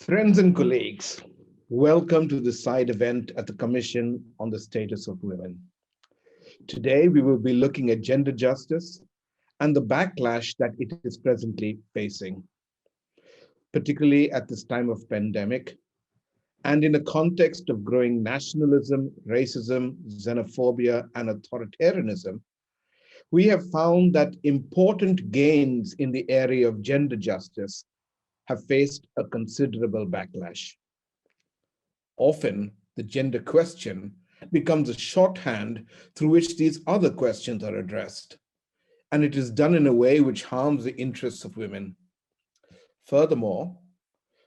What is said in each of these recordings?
Friends and colleagues, welcome to the side event at the Commission on the Status of Women. Today, we will be looking at gender justice and the backlash that it is presently facing, particularly at this time of pandemic and in a context of growing nationalism, racism, xenophobia, and authoritarianism. We have found that important gains in the area of gender justice have faced a considerable backlash. Often, the gender question becomes a shorthand through which these other questions are addressed, and it is done in a way which harms the interests of women. Furthermore,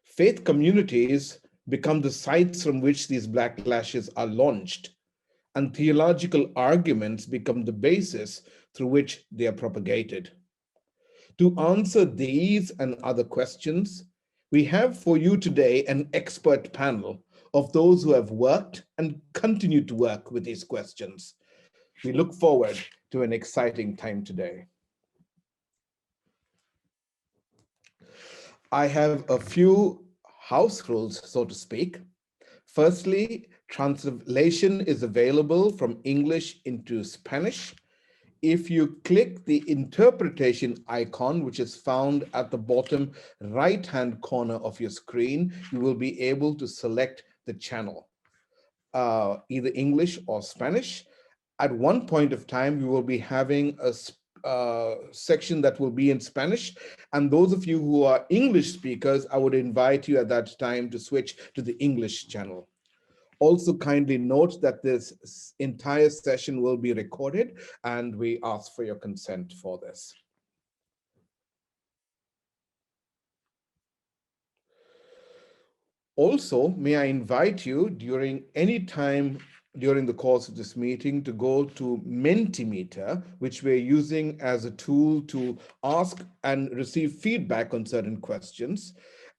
faith communities become the sites from which these backlashes are launched, and theological arguments become the basis through which they are propagated. To answer these and other questions, we have for you today an expert panel of those who have worked and continue to work with these questions. We look forward to an exciting time today. I have a few house rules, so to speak. Firstly, translation is available from English into Spanish. If you click the interpretation icon, which is found at the bottom right-hand corner of your screen, you will be able to select the channel, either English or Spanish. At one point of time, we will be having a section that will be in Spanish. And those of you who are English speakers, I would invite you at that time to switch to the English channel. Also, kindly note that this entire session will be recorded, and we ask for your consent for this. Also, may I invite you during any time during the course of this meeting to go to Mentimeter, which we're using as a tool to ask and receive feedback on certain questions.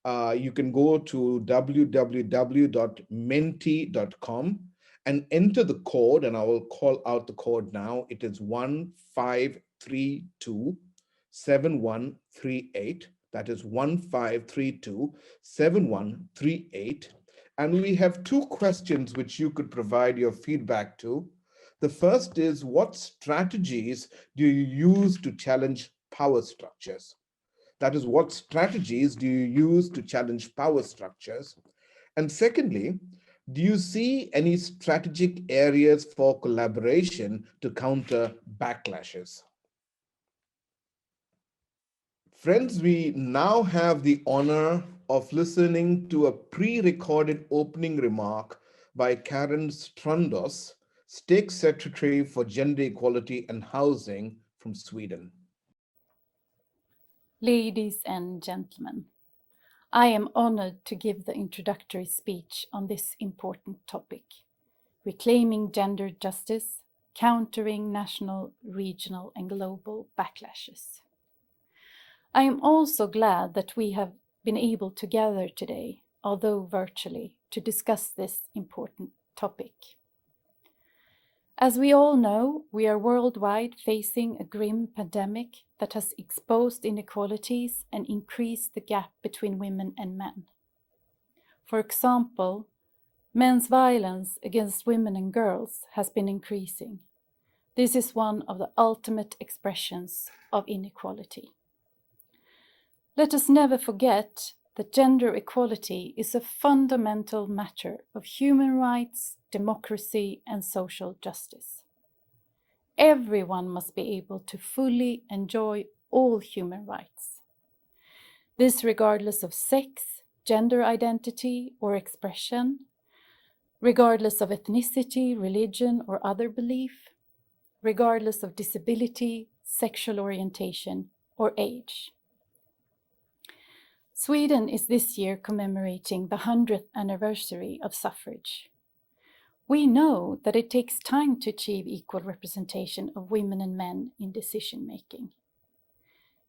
You can go to www.menti.com and enter the code, and I will call out the code now. It is 1532-7138. That is 1532-7138. And we have two questions which you could provide your feedback to. The first is, what strategies do you use to challenge power structures? That is, what strategies do you use to challenge power structures? And secondly, do you see any strategic areas for collaboration to counter backlashes? Friends, we now have the honor of listening to a pre-recorded opening remark by Karen Strandos, State Secretary for Gender Equality and Housing from Sweden. Ladies and gentlemen, I am honored to give the introductory speech on this important topic, reclaiming gender justice, countering national, regional, and global backlashes. I am also glad that we have been able to gather today, although virtually, to discuss this important topic. As we all know, we are worldwide facing a grim pandemic that has exposed inequalities and increased the gap between women and men. For example, men's violence against women and girls has been increasing. This is one of the ultimate expressions of inequality. Let us never forget that gender equality is a fundamental matter of human rights, democracy, and social justice. Everyone must be able to fully enjoy all human rights. This regardless of sex, gender identity, or expression, regardless of ethnicity, religion, or other belief, regardless of disability, sexual orientation, or age. Sweden is this year commemorating the 100th anniversary of suffrage. We know that it takes time to achieve equal representation of women and men in decision-making.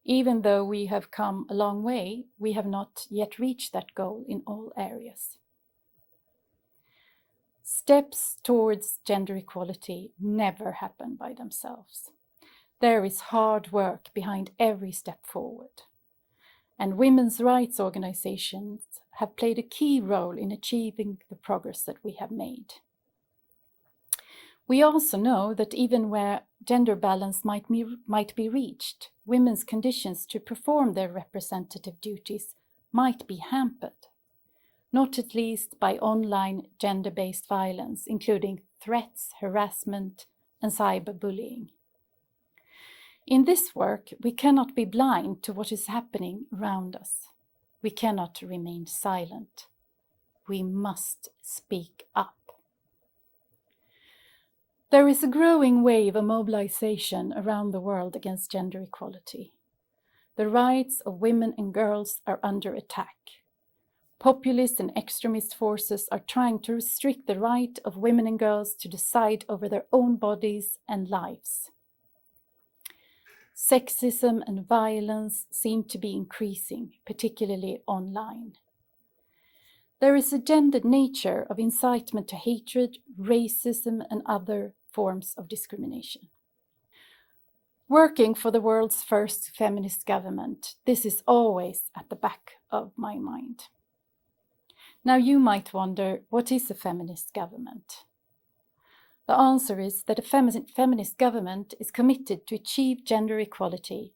Even though we have come a long way, we have not yet reached that goal in all areas. Steps towards gender equality never happen by themselves. There is hard work behind every step forward. And women's rights organizations have played a key role in achieving the progress that we have made. We also know that even where gender balance might be reached, women's conditions to perform their representative duties might be hampered, not at least by online gender-based violence, including threats, harassment, and cyberbullying. In this work, we cannot be blind to what is happening around us. We cannot remain silent. We must speak up. There is a growing wave of mobilization around the world against gender equality. The rights of women and girls are under attack. Populist and extremist forces are trying to restrict the right of women and girls to decide over their own bodies and lives. Sexism and violence seem to be increasing, particularly online. There is a gendered nature of incitement to hatred, racism, and other forms of discrimination. Working for the world's first feminist government, this is always at the back of my mind. Now you might wonder, what is a feminist government? The answer is that a feminist government is committed to achieve gender equality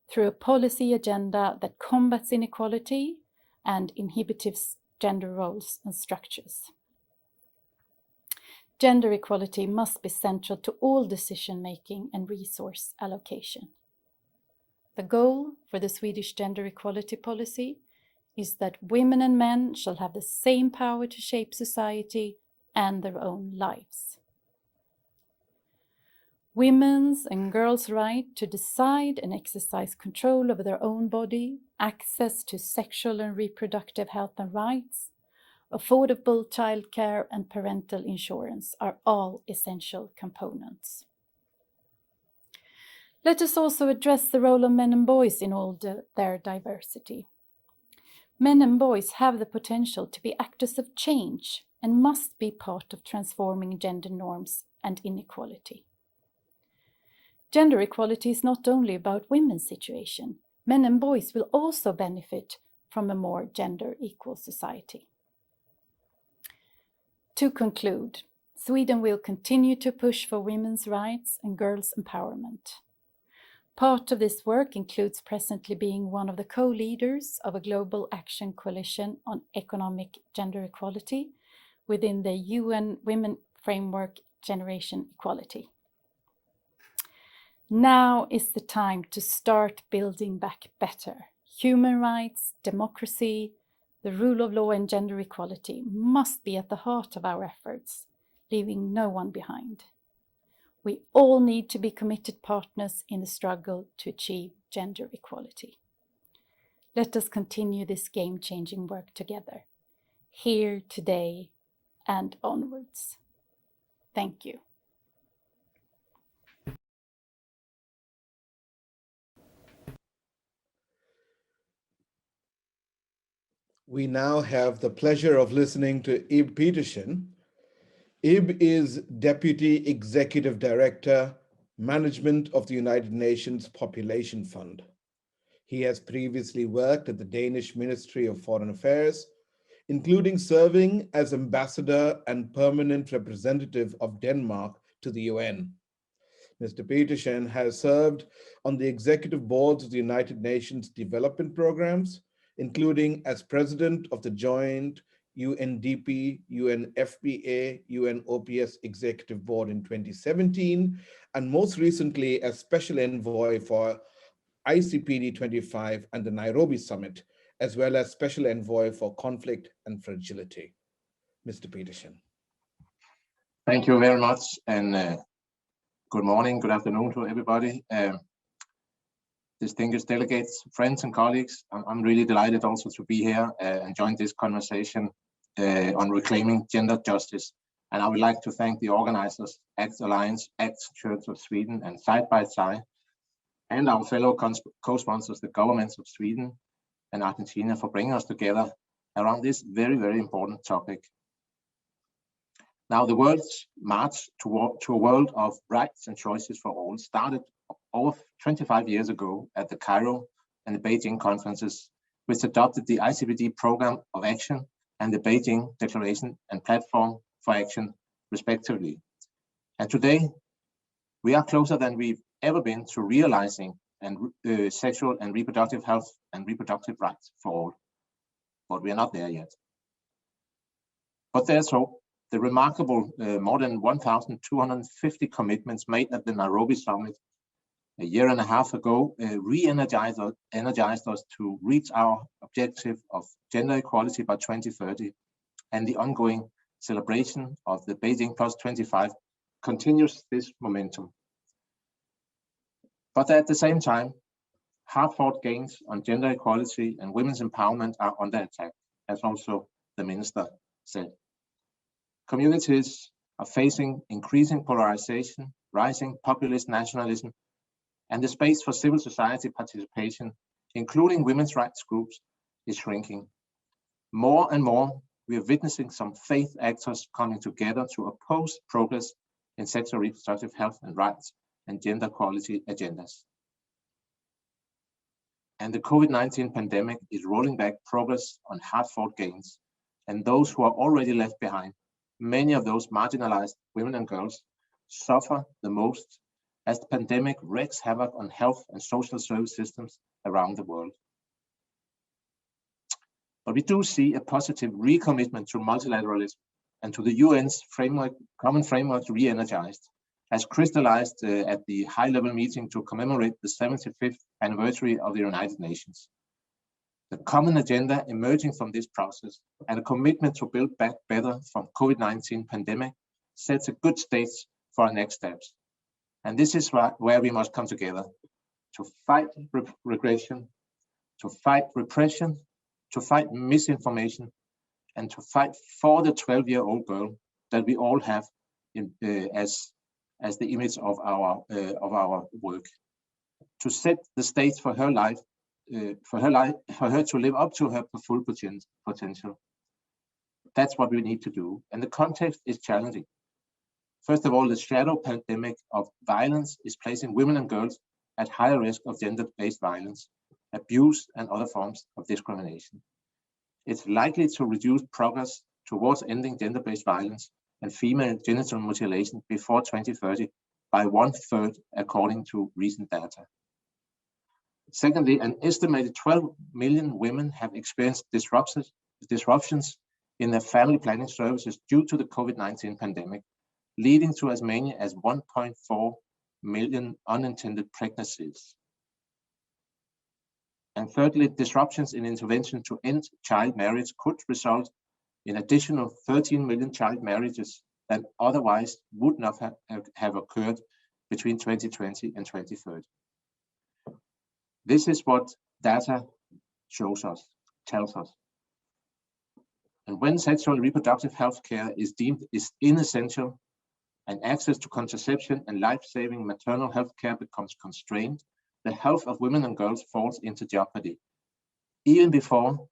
through a policy agenda that combats inequality and inhibits gender roles and structures. Gender equality must be central to all decision-making and resource allocation. The goal for the Swedish gender equality policy is that women and men shall have the same power to shape society and their own lives. Women's and girls' right to decide and exercise control over their own body, access to sexual and reproductive health and rights, affordable childcare and parental insurance are all essential components. Let us also address the role of men and boys in all their diversity. Men and boys have the potential to be actors of change and must be part of transforming gender norms and inequality. Gender equality is not only about women's situation. Men and boys will also benefit from a more gender equal society. To conclude, Sweden will continue to push for women's rights and girls' empowerment. Part of this work includes presently being one of the co-leaders of a global action coalition on economic gender equality within the UN Women Framework Generation Equality. Now is the time to start building back better. Human rights, democracy, the rule of law and gender equality must be at the heart of our efforts, leaving no one behind. We all need to be committed partners in the struggle to achieve gender equality. Let us continue this game-changing work together, here today and onwards. Thank you. We now have the pleasure of listening to Ib Peterson. Ib is Deputy Executive Director, Management of the United Nations Population Fund. He has previously worked at the Danish Ministry of Foreign Affairs, including serving as Ambassador and Permanent Representative of Denmark to the UN. Mr. Peterson has served on the executive boards of the United Nations Development Programs, including as President of the joint UNDP, UNFPA, UNOPS Executive Board in 2017, and most recently as Special Envoy for ICPD 25 and the Nairobi Summit, as well as Special Envoy for Conflict and Fragility. Mr. Peterson. Thank you very much, and good morning, good afternoon to everybody. Distinguished delegates, friends and colleagues, I'm really delighted also to be here and join this conversation on reclaiming gender justice. And I would like to thank the organizers, ACT Alliance, ACT Church of Sweden, and Side by Side, and our fellow co-sponsors, the governments of Sweden and Argentina, for bringing us together around this very, very important topic. Now, the world's march to a world of rights and choices for all started over 25 years ago at the Cairo and the Beijing conferences, which adopted the ICPD Program of Action and the Beijing Declaration and Platform for Action, respectively. And today, we are closer than we've ever been to realizing sexual and reproductive health and reproductive rights for all. But we are not there yet. But there's hope. The remarkable more than 1,250 commitments made at the Nairobi Summit a year and a half ago re-energized us to reach our objective of gender equality by 2030, and the ongoing celebration of the Beijing Plus 25 continues this momentum. But at the same time, hard-fought gains on gender equality and women's empowerment are under attack, as also the minister said. Communities are facing increasing polarization, rising populist nationalism, and the space for civil society participation, including women's rights groups, is shrinking. More and more, we are witnessing some faith actors coming together to oppose progress in sexual reproductive health and rights and gender equality agendas. And the COVID-19 pandemic is rolling back progress on hard-fought gains, and those who are already left behind, many of those marginalized women and girls, suffer the most as the pandemic wreaks havoc on health and social service systems around the world. But we do see a positive recommitment to multilateralism and to the UN's common framework re-energized, as crystallized at the high-level meeting to commemorate the 75th anniversary of the United Nations. The common agenda emerging from this process and a commitment to build back better from COVID-19 pandemic sets a good stage for our next steps. And this is where we must come together to fight regression, to fight repression, to fight misinformation, and to fight for the 12-year-old girl that we all have as the image of our work. To set the stage for her life, for her to live up to her full potential. That's what we need to do. And the context is challenging. First of all, the shadow pandemic of violence is placing women and girls at higher risk of gender-based violence, abuse, and other forms of discrimination. It's likely to reduce progress towards ending gender-based violence and female genital mutilation before 2030 by 1/3, according to recent data. Secondly, an estimated 12 million women have experienced disruptions in their family planning services due to the COVID-19 pandemic, leading to as many as 1.4 million unintended pregnancies. And thirdly, disruptions in intervention to end child marriage could result in additional 13 million child marriages that otherwise would not have occurred between 2020 and 2030. This is what data tells us. And when sexual and reproductive health care is deemed inessential, and access to contraception and life-saving maternal health care becomes constrained, the health of women and girls falls into jeopardy. Even before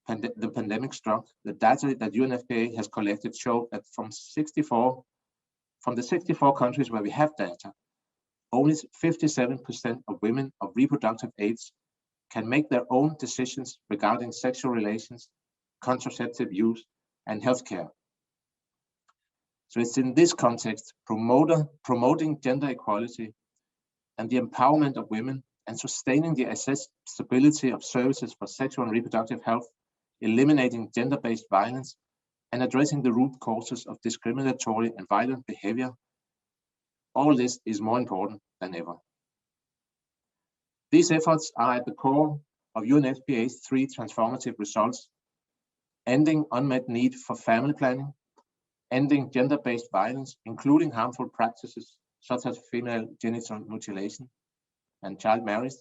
the pandemic struck, the data that UNFPA has collected show that from the 64 countries where we have data, only 57% of women of reproductive age can make their own decisions regarding sexual relations, contraceptive use, and healthcare. So it's in this context, promoting gender equality and the empowerment of women and sustaining the accessibility of services for sexual and reproductive health, eliminating gender-based violence, and addressing the root causes of discriminatory and violent behavior. All this is more important than ever. These efforts are at the core of UNFPA's 3 transformative results: ending unmet need for family planning, ending gender-based violence, including harmful practices such as female genital mutilation and child marriage,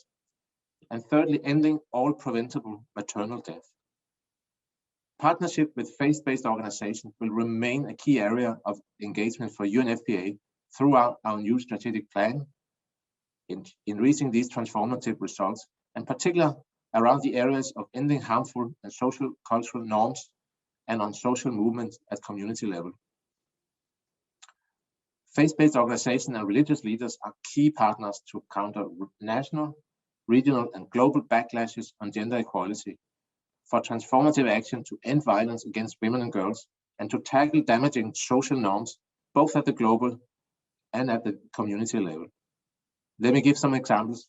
and thirdly, ending all preventable maternal death. Partnership with faith-based organizations will remain a key area of engagement for UNFPA throughout our new strategic plan in reaching these transformative results, and particularly around the areas of ending harmful and social cultural norms and on social movements at community level. Faith-based organizations and religious leaders are key partners to counter national, regional, and global backlashes on gender equality for transformative action to end violence against women and girls and to tackle damaging social norms, both at the global and at the community level. Let me give some examples.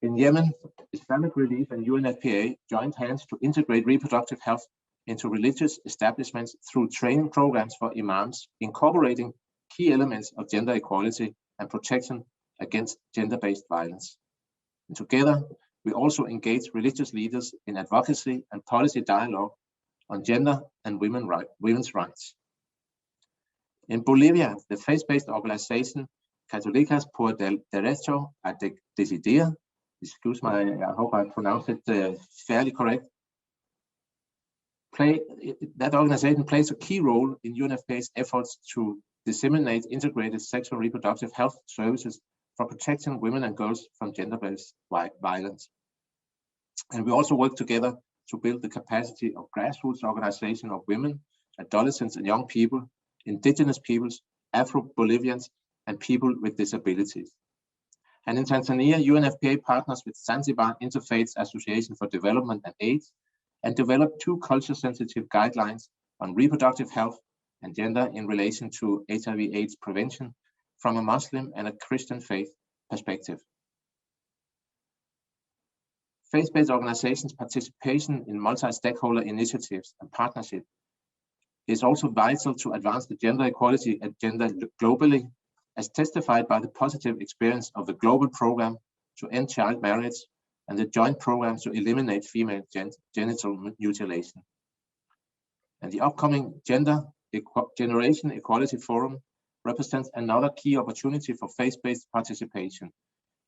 In Yemen, Islamic Relief and UNFPA joined hands to integrate reproductive health into religious establishments through training programs for imams, incorporating key elements of gender equality and protection against gender-based violence. And together, we also engage religious leaders in advocacy and policy dialogue on gender and women's rights. In Bolivia, the faith-based organization Católicas por el Derecho a Decidir, excuse my, I hope I pronounced it fairly correct, that organization plays a key role in UNFPA's efforts to disseminate integrated sexual reproductive health services for protecting women and girls from gender-based violence. And we also work together to build the capacity of grassroots organization of women, adolescents and young people, indigenous peoples, Afro-Bolivians, and people with disabilities. And in Tanzania, UNFPA partners with Zanzibar Interfaith Association for Development and AIDS and developed 2 culture-sensitive guidelines on reproductive health and gender in relation to HIV/AIDS prevention from a Muslim and a Christian faith perspective. Faith-based organizations' participation in multi-stakeholder initiatives and partnership is also vital to advance the gender equality agenda globally, as testified by the positive experience of the global program to end child marriage and the joint programs to eliminate female genital mutilation. And the upcoming Generation Equality Forum represents another key opportunity for faith-based participation.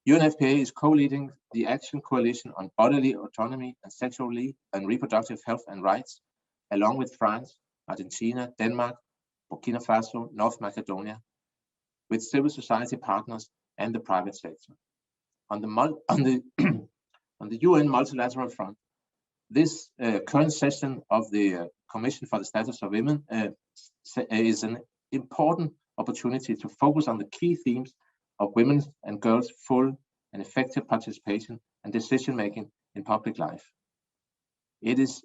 UNFPA is co-leading the Action Coalition on Bodily Autonomy and Sexual and Reproductive Health and Rights, along with France, Argentina, Denmark, Burkina Faso, North Macedonia, with civil society partners and the private sector. On the UN multilateral front, this current session of the Commission for the Status of Women is an important opportunity to focus on the key themes of women's and girls' full and effective participation and decision-making in public life. It is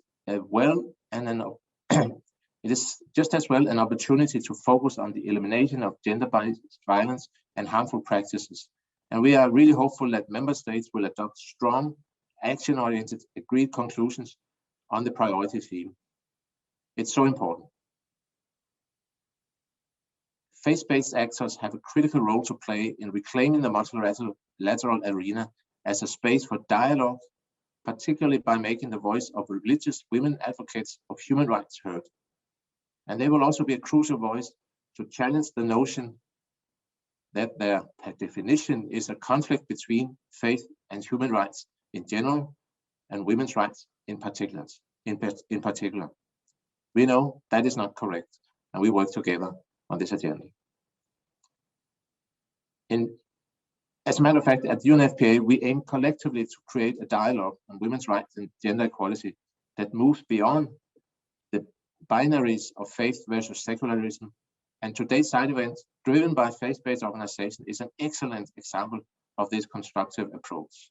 it is just as well an opportunity to focus on the elimination of gender-based violence and harmful practices. And we are really hopeful that member states will adopt strong, action-oriented, agreed conclusions on the priority theme. It's so important. Faith-based actors have a critical role to play in reclaiming the multilateral arena as a space for dialogue, particularly by making the voice of religious women advocates of human rights heard. And they will also be a crucial voice to challenge the notion that there, by definition, is a conflict between faith and human rights in general and women's rights in particular. We know that is not correct, and we work together on this agenda. As a matter of fact, at UNFPA, we aim collectively to create a dialogue on women's rights and gender equality that moves beyond the binaries of faith versus secularism. And today's side event, driven by faith-based organizations, is an excellent example of this constructive approach.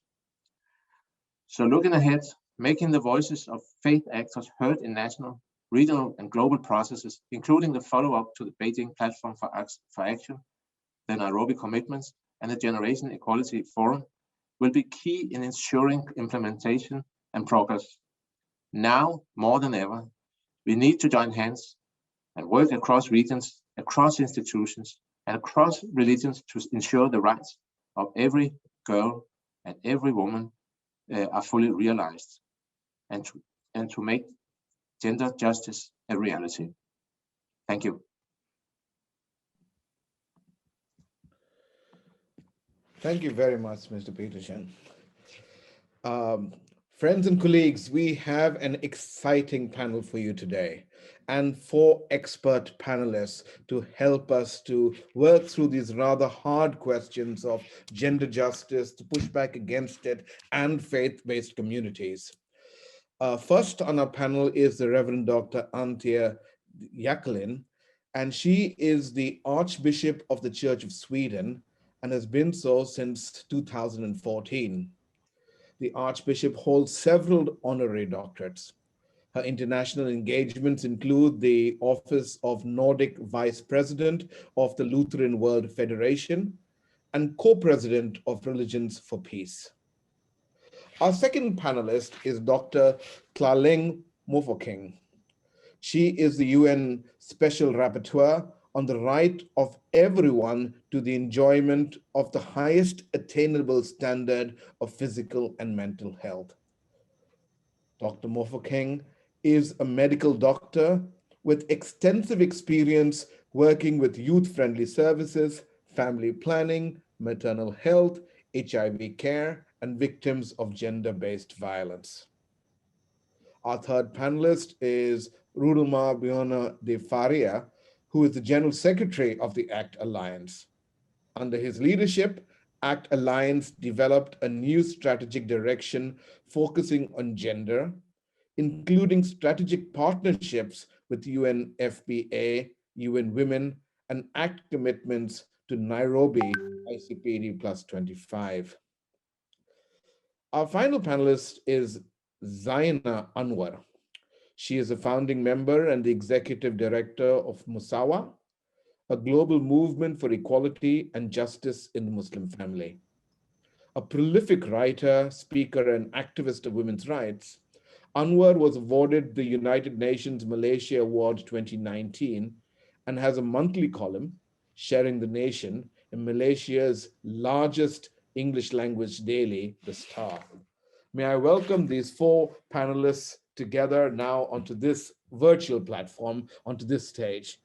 So looking ahead, making the voices of faith actors heard in national, regional, and global processes, including the follow-up to the Beijing Platform for Action, the Nairobi Commitments, and the Generation Equality Forum, will be key in ensuring implementation and progress. Now, more than ever, we need to join hands and work across regions, across institutions, and across religions to ensure the rights of every girl and every woman are fully realized, and to make gender justice a reality. Thank you. Thank you very much, Mr. Peterson. Friends and colleagues, we have an exciting panel for you today, and 4 expert panelists to help us to work through these rather hard questions of gender justice, to push back against it, and faith-based communities. First on our panel is the Reverend Dr. Anthia Jacqueline, and she is the Archbishop of the Church of Sweden and has been so since 2014. The Archbishop holds several honorary doctorates. Her international engagements include the Office of Nordic Vice President of the Lutheran World Federation and co-president of Religions for Peace. Our second panelist is Dr. Tlaleng Mofokeng. She is the UN Special Rapporteur on the right of everyone to the enjoyment of the highest attainable standard of physical and mental health. Dr. Mofokeng is a medical doctor with extensive experience working with youth-friendly services, family planning, maternal health, HIV care, and victims of gender-based violence. Our third panelist is Rudolma Biona de Faria, who is the General Secretary of the ACT Alliance. Under his leadership, ACT Alliance developed a new strategic direction focusing on gender, including strategic partnerships with UNFPA, UN Women, and ACT commitments to Nairobi ICPD plus 25. Our final panelist is Zaina Anwar. She is a founding member and the executive director of Musawa, a global movement for equality and justice in the Muslim family. A prolific writer, speaker, and activist of women's rights, Anwar was awarded the United Nations Malaysia Award 2019 and has a monthly column, Sharing the Nation, in Malaysia's largest English language daily, The Star. May I welcome these four panelists together now onto this virtual platform, onto this stage.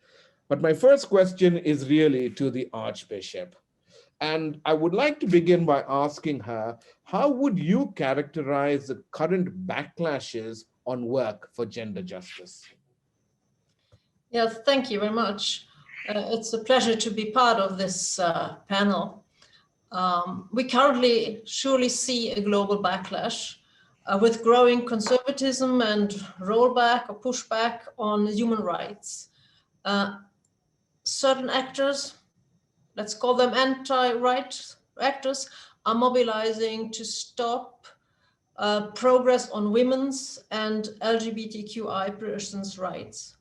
But my first question is really to the Archbishop. And I would like to begin by asking her, how would you characterize the current backlashes on work for gender justice? Yes, thank you very much. It's a pleasure to be part of this panel. We currently surely see a global backlash with growing conservatism and rollback or pushback on human rights. Certain actors, let's call them anti-right actors, are mobilizing to stop progress on women's and LGBTQI persons' rights.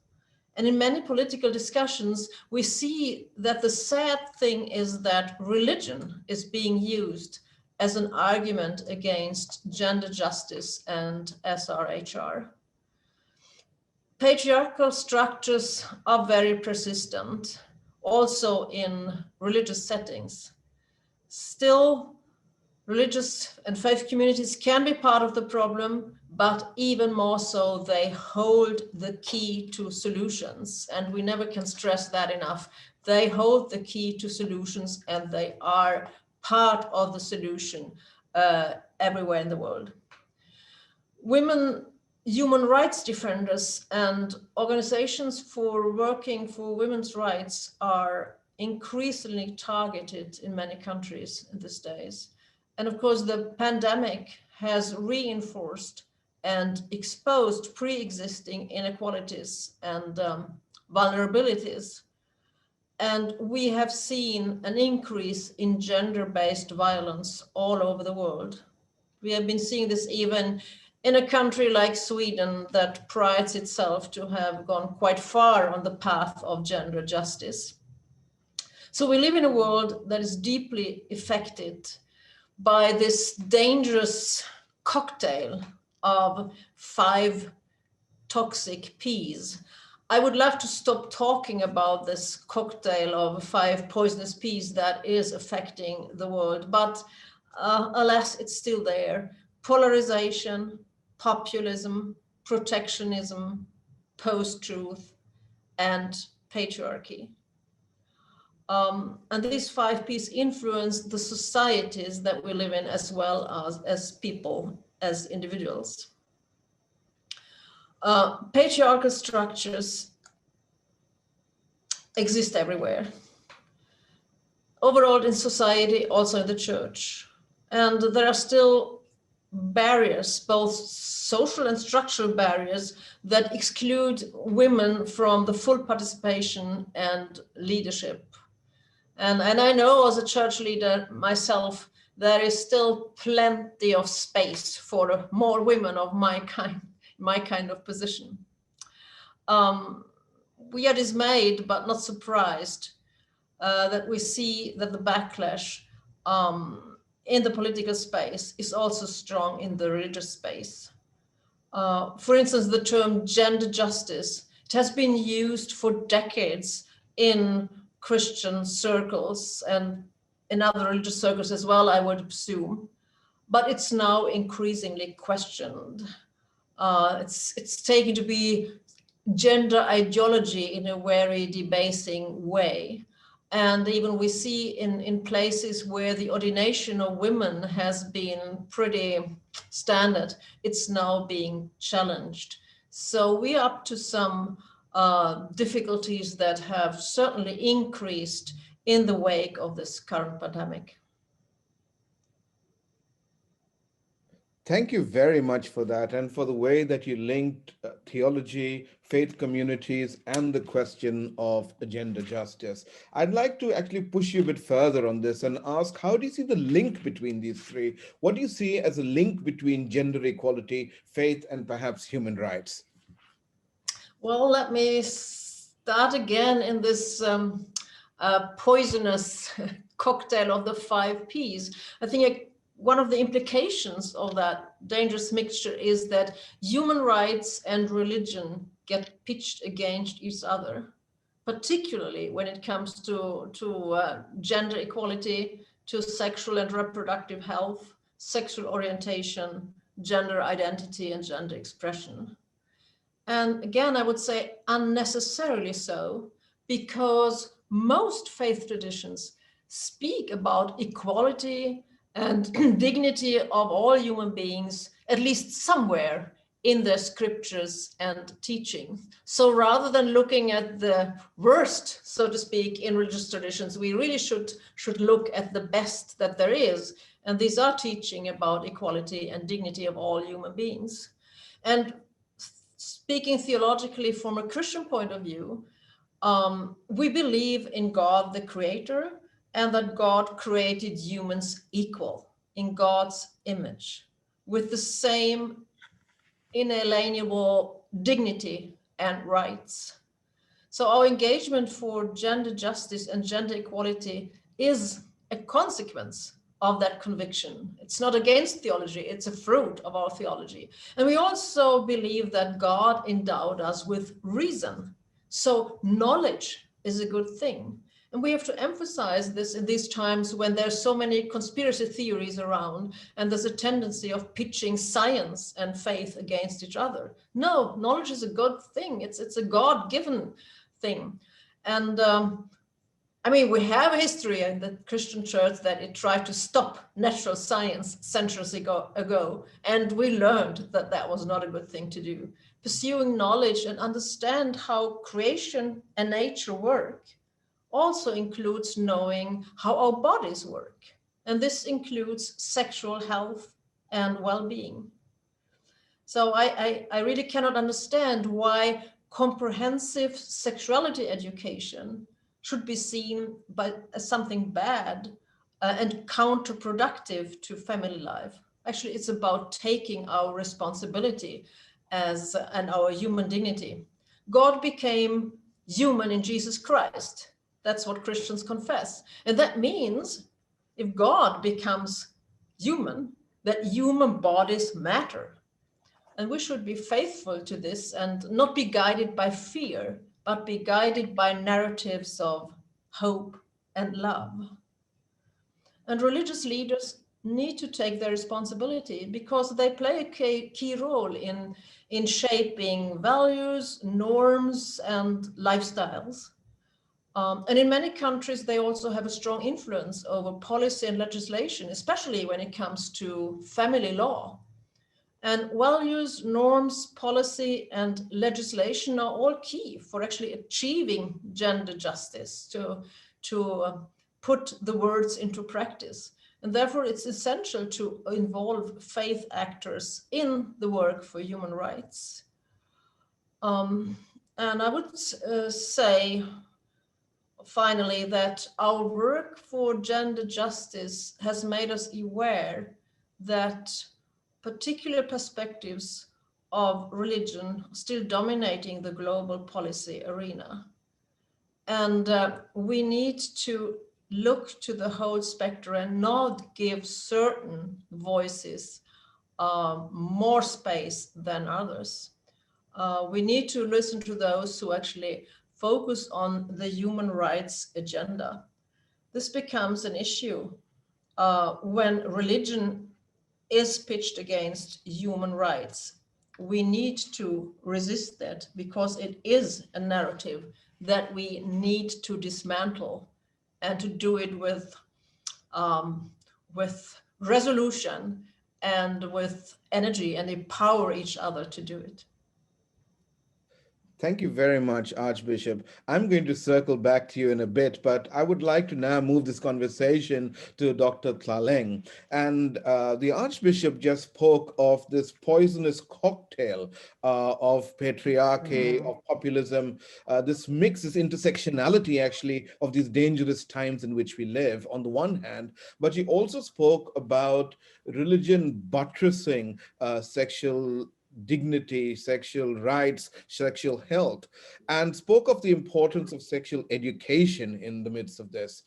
And in many political discussions, we see that the sad thing is that religion is being used as an argument against gender justice and SRHR. Patriarchal structures are very persistent, also in religious settings. Still, religious and faith communities can be part of the problem, but even more so, they hold the key to solutions. And we never can stress that enough. They hold the key to solutions and they are part of the solution everywhere in the world. Women, human rights defenders and organizations for working for women's rights are increasingly targeted in many countries these days. And of course, the pandemic has reinforced and exposed pre-existing inequalities and vulnerabilities. And we have seen an increase in gender-based violence all over the world. We have been seeing this even in a country like Sweden that prides itself to have gone quite far on the path of gender justice. So we live in a world that is deeply affected by this dangerous cocktail of 5 toxic P's. I would love to stop talking about this cocktail of 5 poisonous P's that is affecting the world, but alas, it's still there. Polarization, populism, protectionism, post-truth, and patriarchy. And these 5 P's influence the societies that we live in as well as people, as individuals. Patriarchal structures exist everywhere. Overall in society, also in the church. And there are still barriers, both social and structural barriers, that exclude women from the full participation and leadership. And I know as a church leader myself, there is still plenty of space for more women of my kind my kind of position. We are dismayed but not surprised that we see that the backlash in the political space is also strong in the religious space. For instance, the term gender justice, it has been used for decades in Christian circles and in other religious circles as well, I would assume, but it's now increasingly questioned. It's taken to be gender ideology in a very debasing way. And even we see in places where the ordination of women has been pretty standard, it's now being challenged. So we're up to some difficulties that have certainly increased in the wake of this current pandemic. Thank you very much for that and for the way that you linked theology, faith communities, and the question of gender justice. I'd like to actually push you a bit further on this and ask, how do you see the link between these three? What do you see as a link between gender equality, faith, and perhaps human rights? Well, let me start again in this poisonous cocktail of the 5 Ps. I think one of the implications of that dangerous mixture is that human rights and religion get pitched against each other, particularly when it comes to gender equality, to sexual and reproductive health, sexual orientation, gender identity, and gender expression. And again, I would say unnecessarily so, because most faith traditions speak about equality and dignity of all human beings, at least somewhere in their scriptures and teaching. So rather than looking at the worst, so to speak, in religious traditions, we really should look at the best that there is. And these are teaching about equality and dignity of all human beings. And speaking theologically from a Christian point of view, we believe in God, the creator, and that God created humans equal in God's image with the same inalienable dignity and rights. So our engagement for gender justice and gender equality is a consequence of that conviction. It's not against theology, it's a fruit of our theology. And we also believe that God endowed us with reason. So knowledge is a good thing. And we have to emphasize this in these times when there's so many conspiracy theories around and there's a tendency of pitching science and faith against each other. No, knowledge is a good thing. It's a God-given thing. And I mean, we have a history in the Christian church that it tried to stop natural science centuries ago, and we learned that that was not a good thing to do. Pursuing knowledge and understand how creation and nature work also includes knowing how our bodies work. And this includes sexual health and well-being. So I really cannot understand why comprehensive sexuality education should be seen as something bad and counterproductive to family life. Actually, it's about taking our responsibility and our human dignity. God became human in Jesus Christ. That's what Christians confess. And that means if God becomes human, that human bodies matter. And we should be faithful to this and not be guided by fear, but be guided by narratives of hope and love. And religious leaders need to take their responsibility because they play a key role in shaping values, norms, and lifestyles. And in many countries, they also have a strong influence over policy and legislation, especially when it comes to family law. And values, norms, policy, and legislation are all key for actually achieving gender justice, to put the words into practice. And therefore, it's essential to involve faith actors in the work for human rights. And I would say, finally, that our work for gender justice has made us aware that particular perspectives of religion still dominating the global policy arena. And we need to look to the whole spectrum and not give certain voices more space than others. We need to listen to those who actually focus on the human rights agenda. This becomes an issue when religion is pitched against human rights. We need to resist that because it is a narrative that we need to dismantle and to do it with resolution and with energy and empower each other to do it. Thank you very much, Archbishop. I'm going to circle back to you in a bit, but I would like to now move this conversation to Dr. Tlaleng. And the Archbishop just spoke of this poisonous cocktail of patriarchy, of populism, this mix, this intersectionality actually of these dangerous times in which we live on the one hand, but he also spoke about religion buttressing sexual dignity, sexual rights, sexual health, and spoke of the importance of sexual education in the midst of this.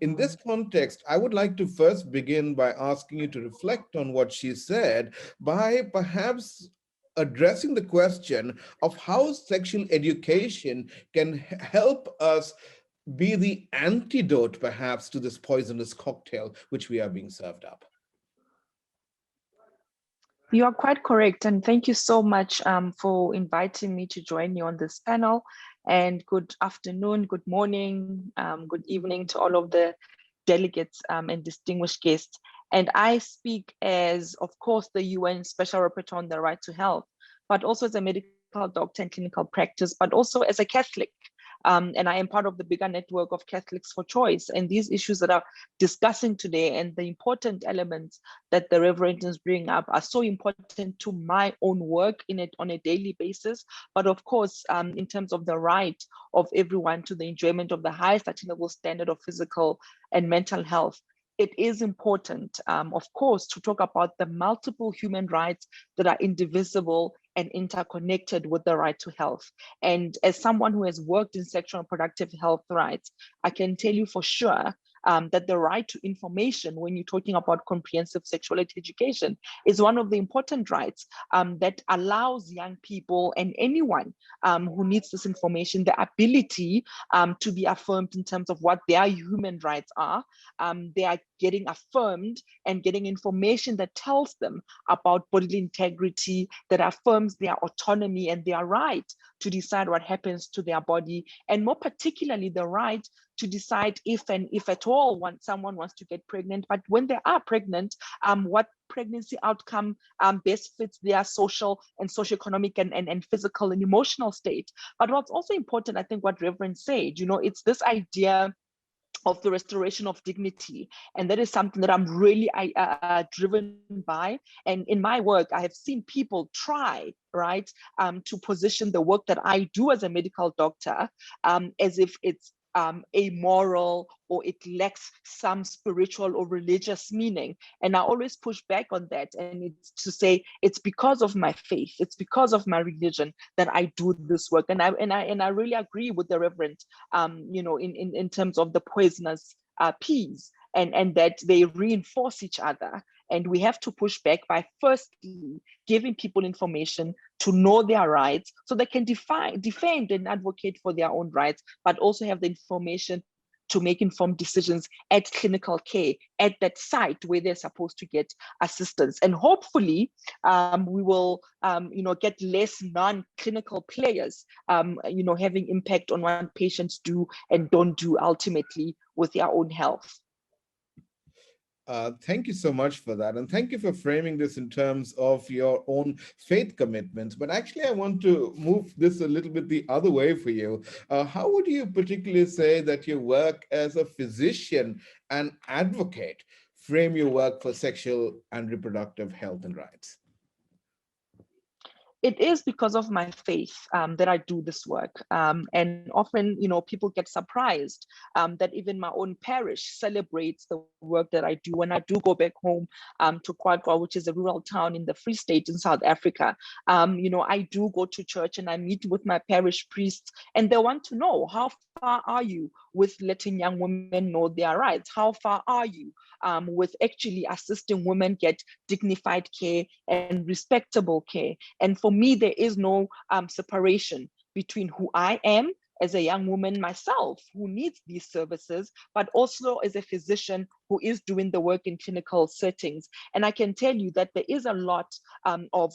In this context, I would like to first begin by asking you to reflect on what she said by perhaps addressing the question of how sexual education can help us be the antidote perhaps to this poisonous cocktail which we are being served up. You are quite correct. And thank you so much for inviting me to join you on this panel. And good afternoon, good morning, good evening to all of the delegates and distinguished guests. And I speak as, of course, the UN Special Rapporteur on the Right to Health, but also as a medical doctor in clinical practice, but also as a Catholic. And I am part of the bigger network of Catholics for Choice. And these issues that are discussing today and the important elements that the Reverend is bringing up are so important to my own work in it on a daily basis. But of course, in terms of the right of everyone to the enjoyment of the highest attainable standard of physical and mental health, it is important, of course, to talk about the multiple human rights that are indivisible and interconnected with the right to health. And as someone who has worked in sexual and reproductive health rights, I can tell you for sure that the right to information, when you're talking about comprehensive sexuality education, is one of the important rights that allows young people and anyone who needs this information the ability to be affirmed in terms of what their human rights are. They are getting affirmed and getting information that tells them about bodily integrity, that affirms their autonomy and their right to decide what happens to their body, and more particularly the right to decide if and if at all someone wants to get pregnant, but when they are pregnant, what pregnancy outcome best fits their social and socioeconomic and physical and emotional state. But what's also important, I think what Reverend said, it's this idea of the restoration of dignity. And that is something that I'm really driven by. And in my work, I have seen people try, right, to position the work that I do as a medical doctor as if it's amoral or it lacks some spiritual or religious meaning. And I always push back on that. And it's to say, it's because of my faith, it's because of my religion that I do this work. And I really agree with the Reverend, in terms of the poisonous peas and that they reinforce each other. And we have to push back by firstly giving people information to know their rights so they can defend and advocate for their own rights, but also have the information to make informed decisions at clinical care, at that site where they're supposed to get assistance. And hopefully we will, get less non-clinical players, having impact on what patients do and don't do ultimately with their own health. Thank you so much for that. And thank you for framing this in terms of your own faith commitments. But actually, I want to move this a little bit the other way for you. How would you particularly say that your work as a physician and advocate frame your work for sexual and reproductive health and rights? It is because of my faith that I do this work. And often, people get surprised that even my own parish celebrates the work that I do. When I do go back home to Kwadwa, which is a rural town in the Free State in South Africa, I do go to church and I meet with my parish priests, and they want to know, how far are you with letting young women know their rights? How far are you with actually assisting women get dignified care and respectable care? And for me, there is no separation between who I am as a young woman myself who needs these services, but also as a physician who is doing the work in clinical settings. And I can tell you that there is a lot of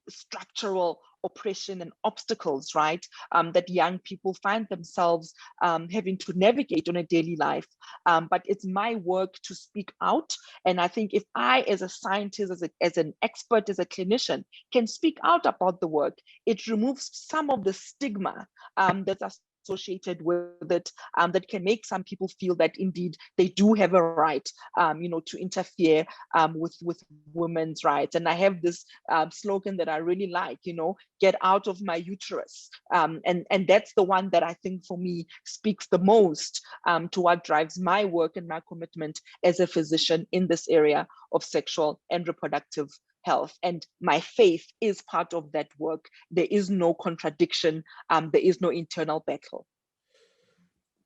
structural oppression and obstacles, right, that young people find themselves having to navigate on a daily life. But it's my work to speak out. And I think if I, as a scientist, as an expert, as a clinician, can speak out about the work, it removes some of the stigma that's associated with it, that can make some people feel that indeed they do have a right, to interfere with women's rights. And I have this slogan that I really like, get out of my uterus. And that's the one that I think for me speaks the most to what drives my work and my commitment as a physician in this area of sexual and reproductive health. And my faith is part of that work. There is no contradiction. There is no internal battle.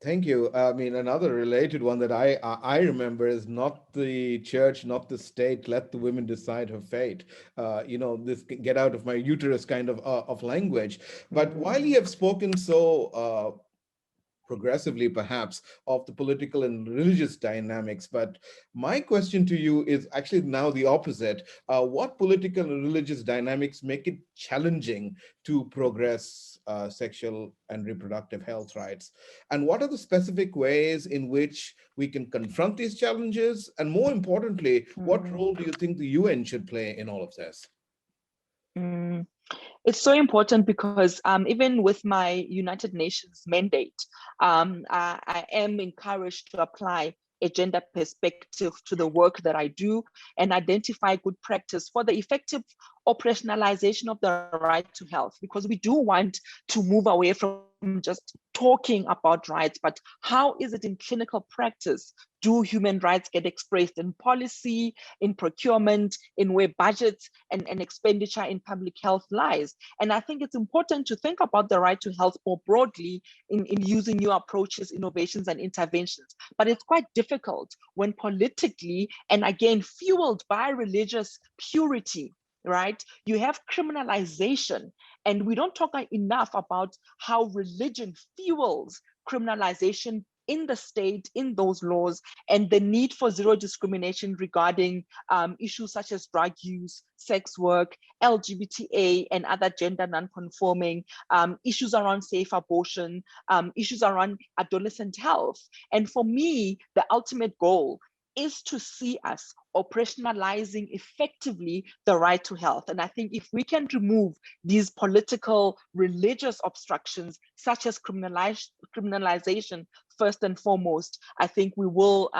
Thank you. I mean, another related one that I remember is not the church, not the state, let the women decide her fate. This get out of my uterus kind of language. But while you have spoken so progressively perhaps of the political and religious dynamics, but my question to you is actually now the opposite. What political and religious dynamics make it challenging to progress sexual and reproductive health rights? And what are the specific ways in which we can confront these challenges? And more importantly, what role do you think the UN should play in all of this? It's so important because even with my United Nations mandate, I am encouraged to apply a gender perspective to the work that I do and identify good practice for the effective operationalization of the right to health, because we do want to move away from just talking about rights, but how is it in clinical practice? Do human rights get expressed in policy, in procurement, in where budgets and expenditure in public health lies? And I think it's important to think about the right to health more broadly in using new approaches, innovations, and interventions. But it's quite difficult when politically, and again, fueled by religious purity, right? You have criminalization, and we don't talk enough about how religion fuels criminalization in the state, in those laws, and the need for zero discrimination regarding issues such as drug use, sex work, LGBTA and other gender non-conforming, issues around safe abortion, issues around adolescent health. And for me, the ultimate goal is to see us operationalizing effectively the right to health. And I think if we can remove these political, religious obstructions, such as criminalization, first and foremost, I think we will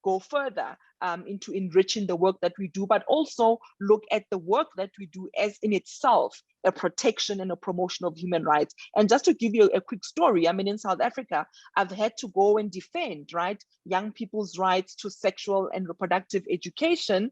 go further into enriching the work that we do, but also look at the work that we do as in itself a protection and a promotion of human rights. And just to give you a quick story, I mean, in South Africa, I've had to go and defend, right, young people's rights to sexual and reproductive education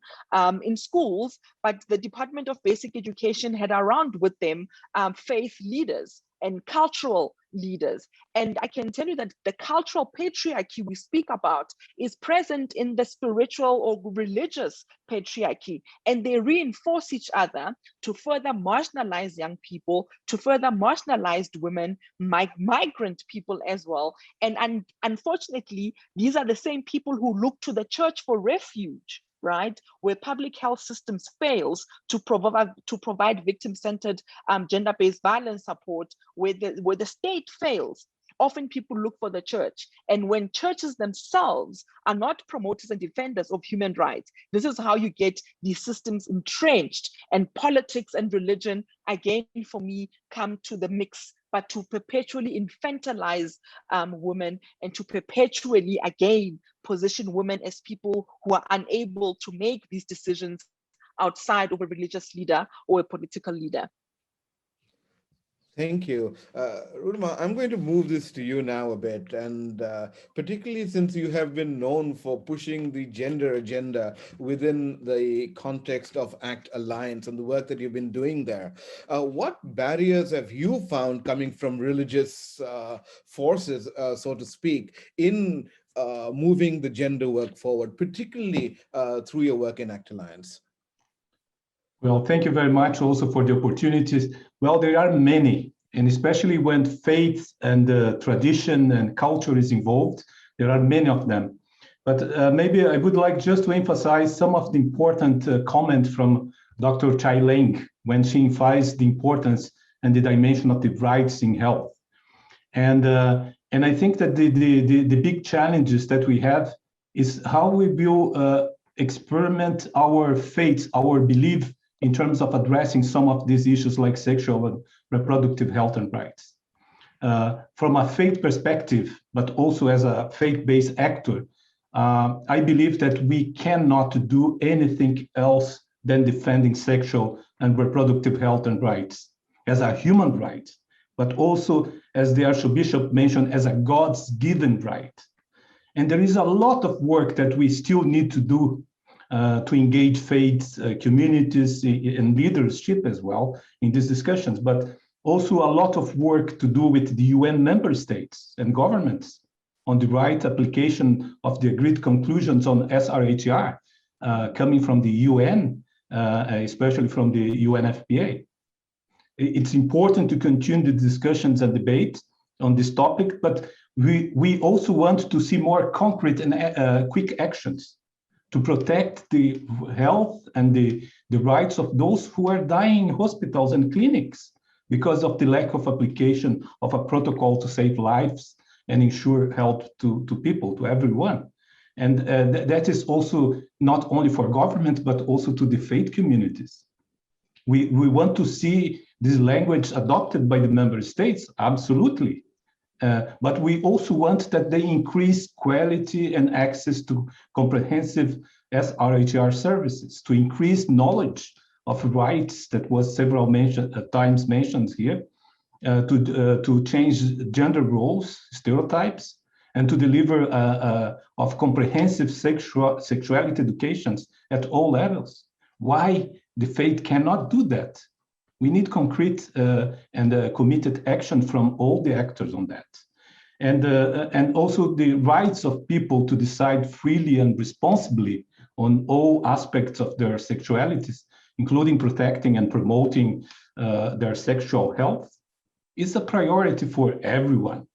in schools, but the Department of Basic Education had around with them faith leaders and cultural leaders. And I can tell you that the cultural patriarchy we speak about is present in the spiritual or religious patriarchy, and they reinforce each other to further marginalize young people, to further marginalize women, migrant people as well. And unfortunately, these are the same people who look to the church for refuge, right? Where public health systems fails to provide victim-centered gender-based violence support, where the state fails. Often people look for the church. And when churches themselves are not promoters and defenders of human rights, this is how you get these systems entrenched. And politics and religion, again, for me, come to the mix, but to perpetually infantilize women and to perpetually, again, position women as people who are unable to make these decisions outside of a religious leader or a political leader. Thank you. Rudma, I'm going to move this to you now a bit, and particularly since you have been known for pushing the gender agenda within the context of ACT Alliance and the work that you've been doing there. What barriers have you found coming from religious forces, so to speak, in moving the gender work forward, particularly through your work in ACT Alliance? Well, thank you very much also for the opportunities. Well, there are many, and especially when faith and tradition and culture is involved, there are many of them. But maybe I would like just to emphasize some of the important comments from Dr. Chai Leng when she emphasized the importance and the dimension of the rights in health. And I think that the big challenges that we have is how we will experiment our faith, our belief in terms of addressing some of these issues like sexual and reproductive health and rights. From a faith perspective, but also as a faith-based actor, I believe that we cannot do anything else than defending sexual and reproductive health and rights as a human right, but also, as the Archbishop mentioned, as a God's given right. And there is a lot of work that we still need to do to engage faith communities and leadership as well in these discussions, but also a lot of work to do with the UN member states and governments on the right application of the agreed conclusions on SRHR coming from the UN, especially from the UNFPA. It's important to continue the discussions and debate on this topic, but we also want to see more concrete and quick actions to protect the health and the rights of those who are dying in hospitals and clinics because of the lack of application of a protocol to save lives and ensure health to people, to everyone. And that is also not only for government, but also to the faith communities. We want to see this language adopted by the member states, absolutely. But we also want that they increase quality and access to comprehensive SRHR services, to increase knowledge of rights that was several times mentioned here, to change gender roles, stereotypes, and to deliver of comprehensive sexuality educations at all levels. Why the faith cannot do that? We need concrete and committed action from all the actors on that. And also the rights of people to decide freely and responsibly on all aspects of their sexualities, including protecting and promoting their sexual health, is a priority for everyone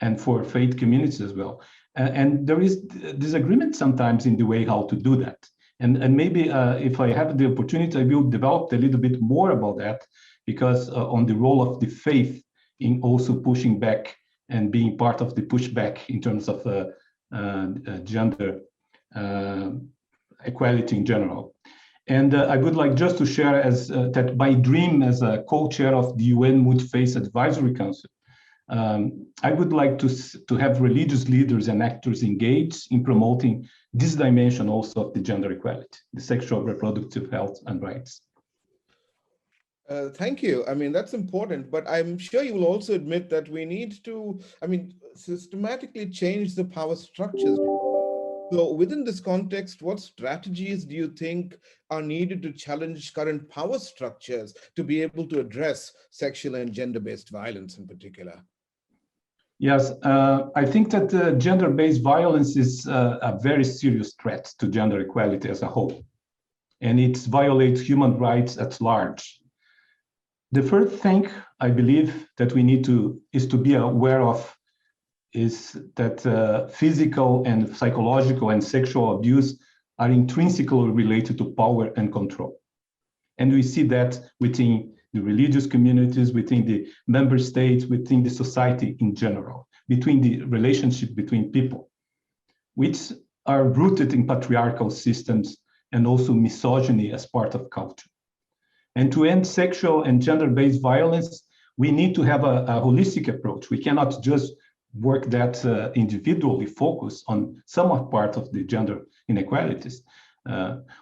and for faith communities as well. And there is disagreement sometimes in the way how to do that. And maybe if I have the opportunity, I will develop a little bit more about that, because on the role of the faith in also pushing back and being part of the pushback in terms of gender equality in general. And I would like just to share as that my dream as a co-chair of the UN Multi-Faith Advisory Council, I would like to have religious leaders and actors engaged in promoting this dimension also of the gender equality, the sexual reproductive health and rights. Thank you. I mean, that's important, but I'm sure you will also admit that we need to, systematically change the power structures. So within this context, what strategies do you think are needed to challenge current power structures to be able to address sexual and gender-based violence in particular? Yes, I think that gender-based violence is a very serious threat to gender equality as a whole, and it violates human rights at large. The first thing I believe that we need to be aware of is that physical and psychological and sexual abuse are intrinsically related to power and control. And we see that within the religious communities, within the member states, within the society in general, between the relationship between people, which are rooted in patriarchal systems and also misogyny as part of culture. And to end sexual and gender-based violence, we need to have a holistic approach. We cannot just work that individually focus on some part of the gender inequalities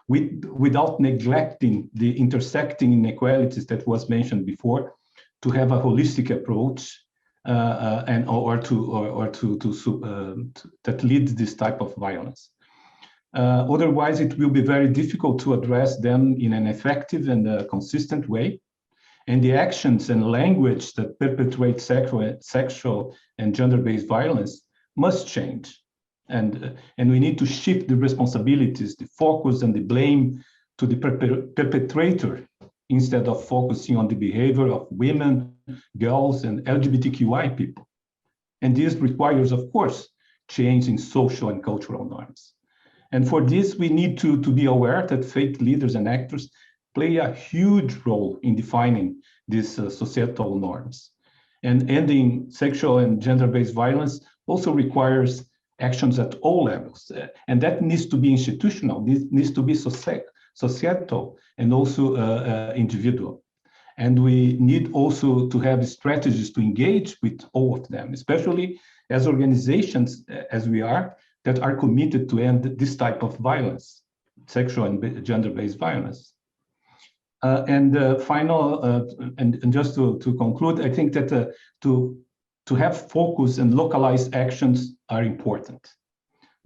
without neglecting the intersecting inequalities that was mentioned before, to have a holistic approach and that leads this type of violence. Otherwise, it will be very difficult to address them in an effective and consistent way. And the actions and language that perpetrate sexual and gender-based violence must change. And we need to shift the responsibilities, the focus and the blame to the perpetrator instead of focusing on the behavior of women, girls, and LGBTQI people. And this requires, of course, change in social and cultural norms. And for this, we need to be aware that faith leaders and actors play a huge role in defining these societal norms. And ending sexual and gender-based violence also requires actions at all levels. And that needs to be institutional, needs to be societal and also individual. And we need also to have strategies to engage with all of them, especially as organizations, as we are, that are committed to end this type of violence, sexual and gender-based violence. And just to conclude, I think that to have focus and localized actions are important.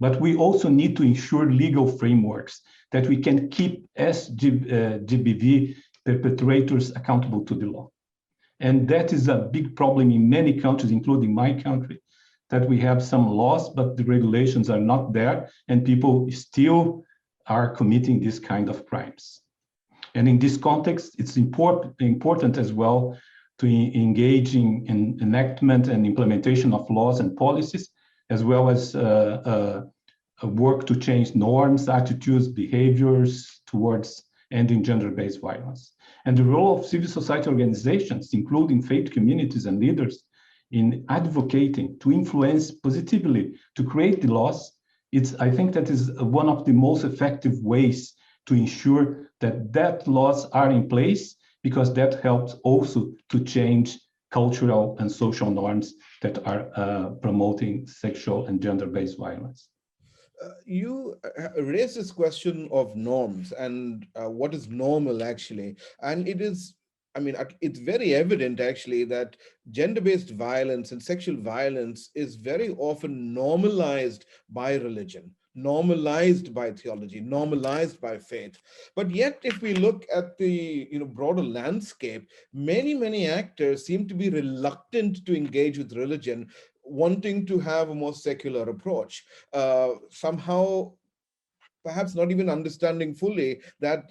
But we also need to ensure legal frameworks that we can keep GBV perpetrators accountable to the law. And that is a big problem in many countries, including my country, that we have some laws, but the regulations are not there, and people still are committing this kind of crimes. And in this context, it's important as well to engage in enactment and implementation of laws and policies, as well as work to change norms, attitudes, behaviors towards ending gender-based violence. And the role of civil society organizations, including faith communities and leaders, in advocating to influence positively to create the laws, I think that is one of the most effective ways to ensure that laws are in place, because that helps also to change cultural and social norms that are promoting sexual and gender-based violence. You raised this question of norms and what is normal actually, and it is, I mean, it's very evident actually that gender-based violence and sexual violence is very often normalized by religion, normalized by theology, normalized by faith. But yet, if we look at the broader landscape, many actors seem to be reluctant to engage with religion, wanting to have a more secular approach. Somehow, perhaps not even understanding fully that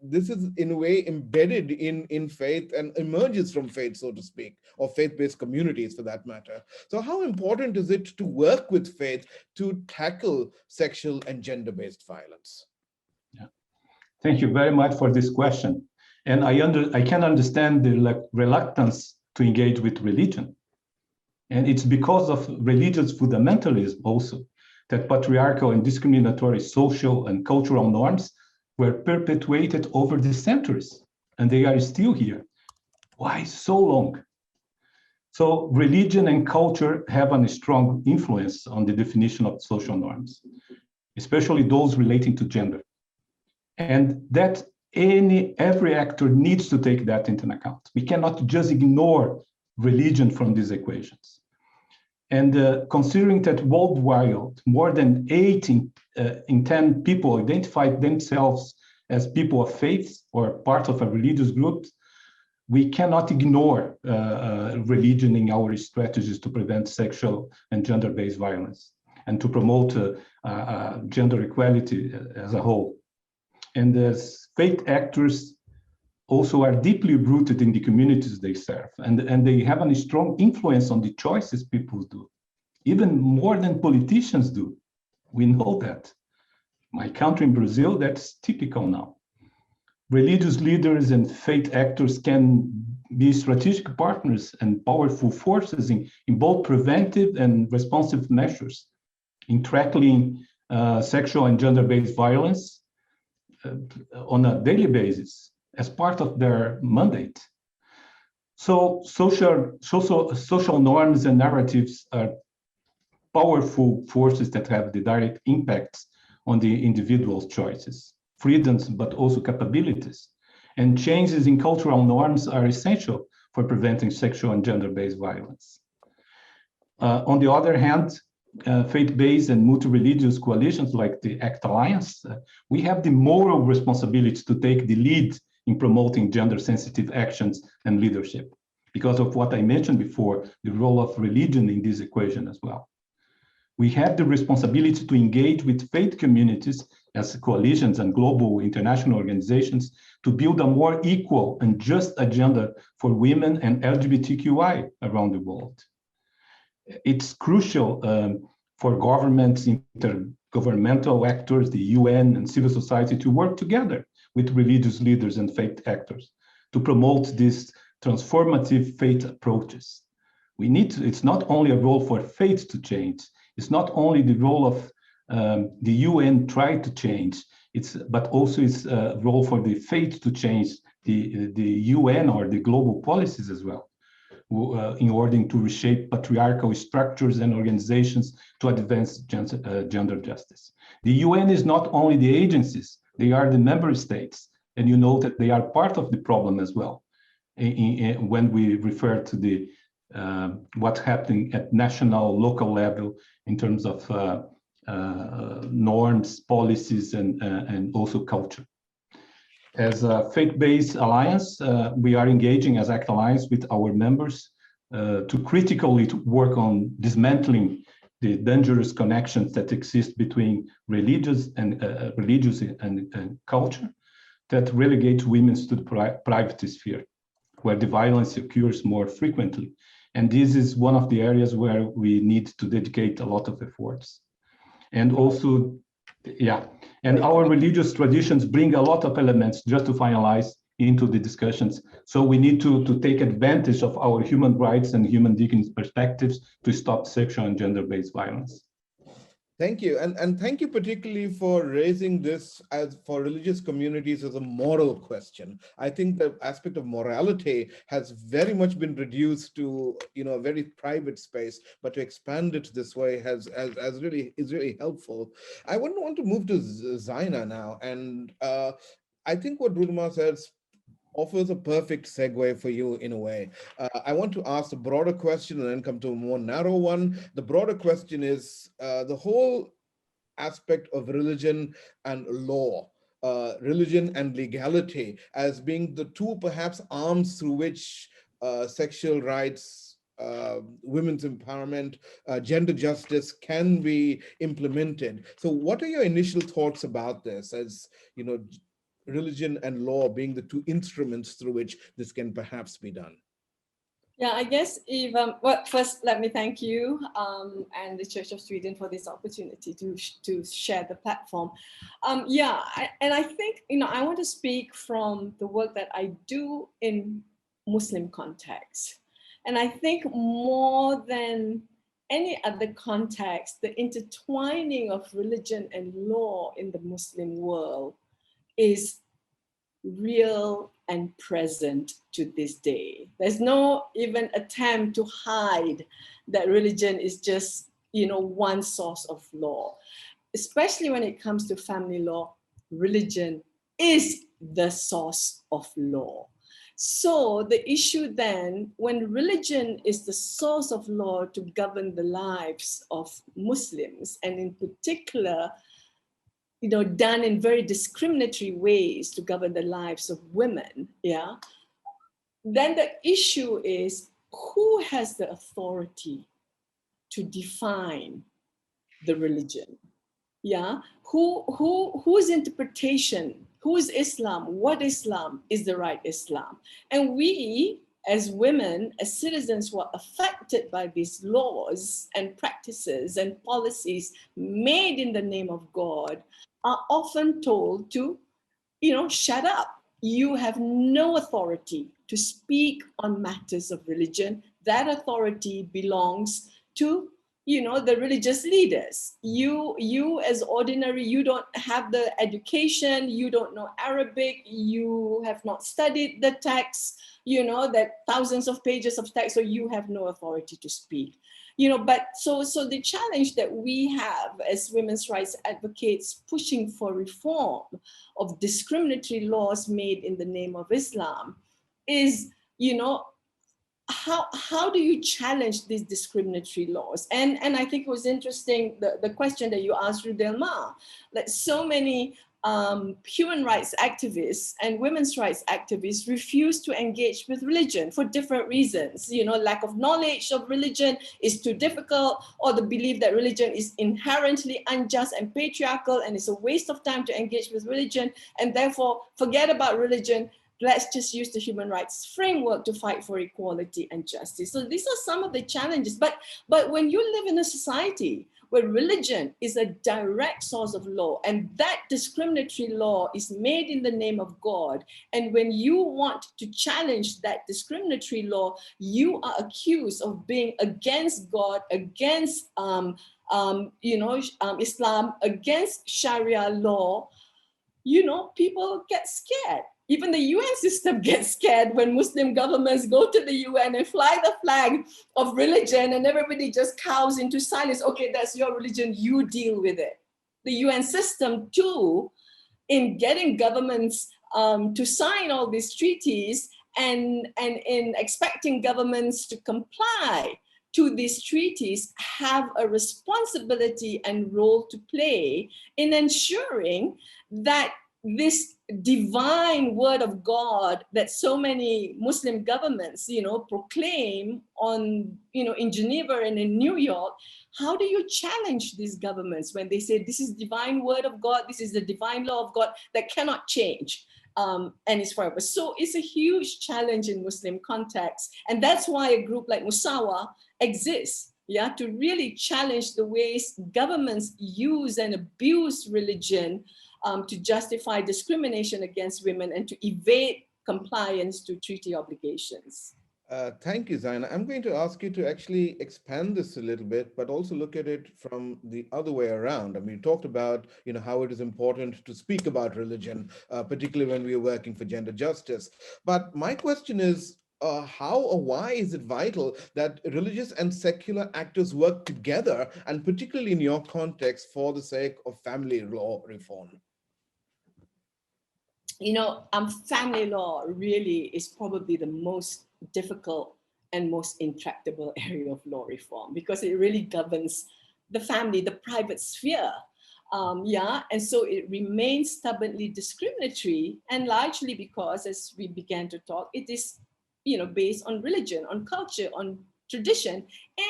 this is in a way embedded in faith and emerges from faith, so to speak, or faith-based communities for that matter. So how important is it to work with faith to tackle sexual and gender-based violence? Yeah. Thank you very much for this question. And I can understand the reluctance to engage with religion. And it's because of religious fundamentalism also that patriarchal and discriminatory social and cultural norms were perpetuated over the centuries, and they are still here. Why so long? So religion and culture have a strong influence on the definition of social norms, especially those relating to gender. And that every actor needs to take that into account. We cannot just ignore religion from these equations. And considering that worldwide, more than 8 in 10 people identify themselves as people of faith or part of a religious group, we cannot ignore religion in our strategies to prevent sexual and gender-based violence and to promote gender equality as a whole. And as faith actors also are deeply rooted in the communities they serve, and they have a strong influence on the choices people do, even more than politicians do. We know that. My country in Brazil, that's typical now. Religious leaders and faith actors can be strategic partners and powerful forces in both preventive and responsive measures in tackling sexual and gender-based violence on a daily basis as part of their mandate. So social norms and narratives are powerful forces that have the direct impacts on the individual's choices, freedoms, but also capabilities. And changes in cultural norms are essential for preventing sexual and gender-based violence. On the other hand, faith-based and multi-religious coalitions like the ACT Alliance, we have the moral responsibility to take the lead in promoting gender-sensitive actions and leadership, because of what I mentioned before, the role of religion in this equation as well. We have the responsibility to engage with faith communities as coalitions and global international organizations to build a more equal and just agenda for women and LGBTQI around the world. It's crucial for governments, intergovernmental actors, the UN and civil society to work together with religious leaders and faith actors to promote these transformative faith approaches. It's not only a role for faith to change, it's not only the role of the UN try to change, but also it's a role for the faith to change the UN or the global policies as well, in order to reshape patriarchal structures and organizations to advance gender justice. The UN is not only the agencies, they are the member states, and you know that they are part of the problem as well. When we refer to the what's happening at national, local level in terms of norms, policies, and also culture. As a faith-based alliance, we are engaging as ACT Alliance with our members to critically work on dismantling the dangerous connections that exist between religious and culture that relegate women to the private sphere, where the violence occurs more frequently. And this is one of the areas where we need to dedicate a lot of efforts. And also, and our religious traditions bring a lot of elements, just to finalize, into the discussions. So we need to take advantage of our human rights and human dignity perspectives to stop sexual and gender-based violence. Thank you. And thank you particularly for raising this as for religious communities as a moral question. I think the aspect of morality has very much been reduced to, a very private space, but to expand it this way is really helpful. I wouldn't want to move to Zaina now. And I think what Rudma says offers a perfect segue for you in a way. I want to ask a broader question and then come to a more narrow one. The broader question is the whole aspect of religion and law, religion and legality as being the two perhaps arms through which sexual rights, women's empowerment, gender justice can be implemented. So what are your initial thoughts about this, as religion and law being the two instruments through which this can perhaps be done? Yeah, I guess if, well, first let me thank you and the Church of Sweden for this opportunity to share the platform. And I think, I want to speak from the work that I do in Muslim context. And I think more than any other context, the intertwining of religion and law in the Muslim world is real and present to this day. There's no even attempt to hide that religion is just, one source of law. Especially when it comes to family law, religion is the source of law. So the issue then, when religion is the source of law to govern the lives of Muslims, and in particular, done in very discriminatory ways to govern the lives of women, then the issue is who has the authority to define the religion? Whose interpretation, who is Islam, what Islam is the right Islam? And we, as women, as citizens who are affected by these laws and practices and policies made in the name of God, are often told to, shut up. You have no authority to speak on matters of religion. That authority belongs to, the religious leaders. You as ordinary, you don't have the education, you don't know Arabic, you have not studied the text, that thousands of pages of text, so you have no authority to speak. But so the challenge that we have as women's rights advocates pushing for reform of discriminatory laws made in the name of Islam is, how do you challenge these discriminatory laws? And I think it was interesting, the question that you asked, Rudelma, that so many human rights activists and women's rights activists refuse to engage with religion for different reasons. You know, lack of knowledge of religion is too difficult, or the belief that religion is inherently unjust and patriarchal and it's a waste of time to engage with religion, and therefore forget about religion. Let's just use the human rights framework to fight for equality and justice. So these are some of the challenges. But when you live in a society where religion is a direct source of law, and that discriminatory law is made in the name of God, and when you want to challenge that discriminatory law, you are accused of being against God, against Islam, against Sharia law. You know, people get scared. Even the UN system gets scared when Muslim governments go to the UN and fly the flag of religion, and everybody just cows into silence. Okay, that's your religion, you deal with it. The UN system too, in getting governments to sign all these treaties and in expecting governments to comply to these treaties, have a responsibility and role to play in ensuring that this divine word of God that so many Muslim governments, proclaim on, in Geneva and in New York, how do you challenge these governments when they say this is divine word of God, this is the divine law of God that cannot change? And it's forever. So it's a huge challenge in Muslim context. And that's why a group like Musawa exists, to really challenge the ways governments use and abuse religion to justify discrimination against women and to evade compliance to treaty obligations. Thank you, Zaina. I'm going to ask you to actually expand this a little bit, but also look at it from the other way around. I mean, you talked about, how it is important to speak about religion, particularly when we are working for gender justice. But my question is, how or why is it vital that religious and secular actors work together, and particularly in your context, for the sake of family law reform? Family law really is probably the most difficult and most intractable area of law reform, because it really governs the family, the private sphere. And so it remains stubbornly discriminatory, and largely because, as we began to talk, it is, based on religion, on culture, on tradition,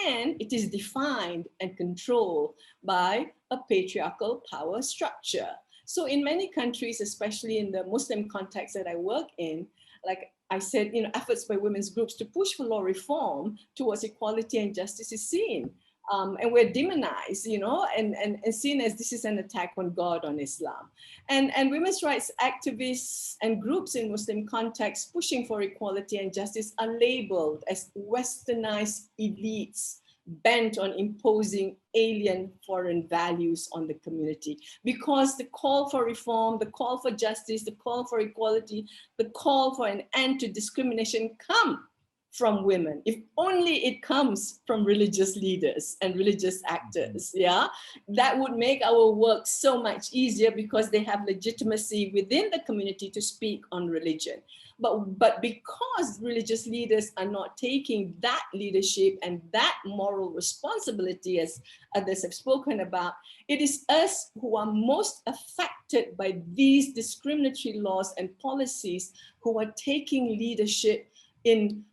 and it is defined and controlled by a patriarchal power structure. So in many countries, especially in the Muslim context that I work in, like I said, efforts by women's groups to push for law reform towards equality and justice is seen. And we're demonized, and seen as this is an attack on God, on Islam. And women's rights activists and groups in Muslim contexts pushing for equality and justice are labeled as westernized elites bent on imposing alien foreign values on the community, because the call for reform, the call for justice, the call for equality, the call for an end to discrimination come from women. If only it comes from religious leaders and religious actors, that would make our work so much easier, because they have legitimacy within the community to speak on religion. But because religious leaders are not taking that leadership and that moral responsibility, as others have spoken about, it is us who are most affected by these discriminatory laws and policies who are taking leadership in,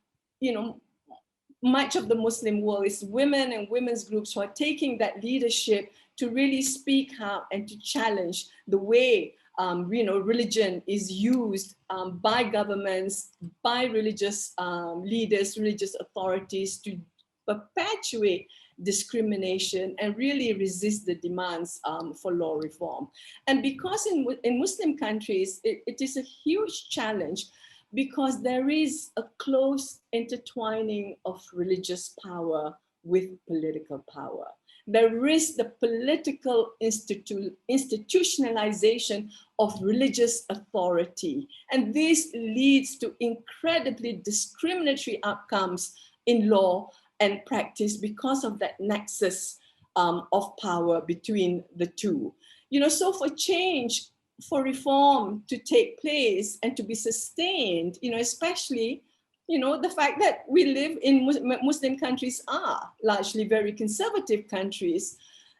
much of the Muslim world. Is women and women's groups who are taking that leadership to really speak out and to challenge the way religion is used by governments, by religious leaders, religious authorities to perpetuate discrimination and really resist the demands for law reform. And because in Muslim countries, it is a huge challenge, because there is a close intertwining of religious power with political power. There is the political institutionalization of religious authority. And this leads to incredibly discriminatory outcomes in law and practice because of that nexus of power between the two. So for change, for reform to take place and to be sustained, especially the fact that we live in Muslim countries are largely very conservative countries,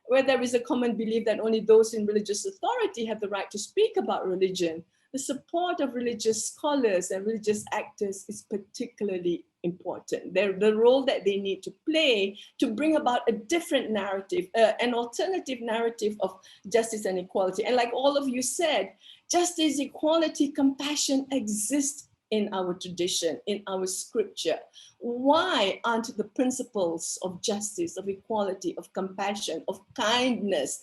where there is a common belief that only those in religious authority have the right to speak about religion. The support of religious scholars and religious actors is particularly important. The role that they need to play to bring about a different narrative, an alternative narrative of justice and equality. And like all of you said, justice, equality, compassion exist in our tradition, in our scripture. Why aren't the principles of justice, of equality, of compassion, of kindness,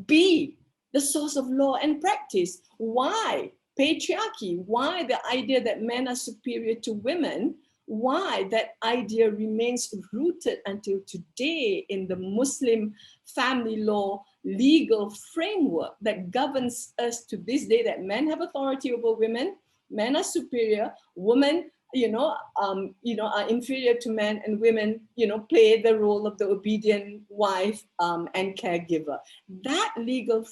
be the source of law and practice? Why patriarchy? Why the idea that men are superior to women? Why that idea remains rooted until today in the Muslim family law legal framework that governs us to this day, that men have authority over women, men are superior, women are inferior to men, and women, play the role of the obedient wife and caregiver. That legal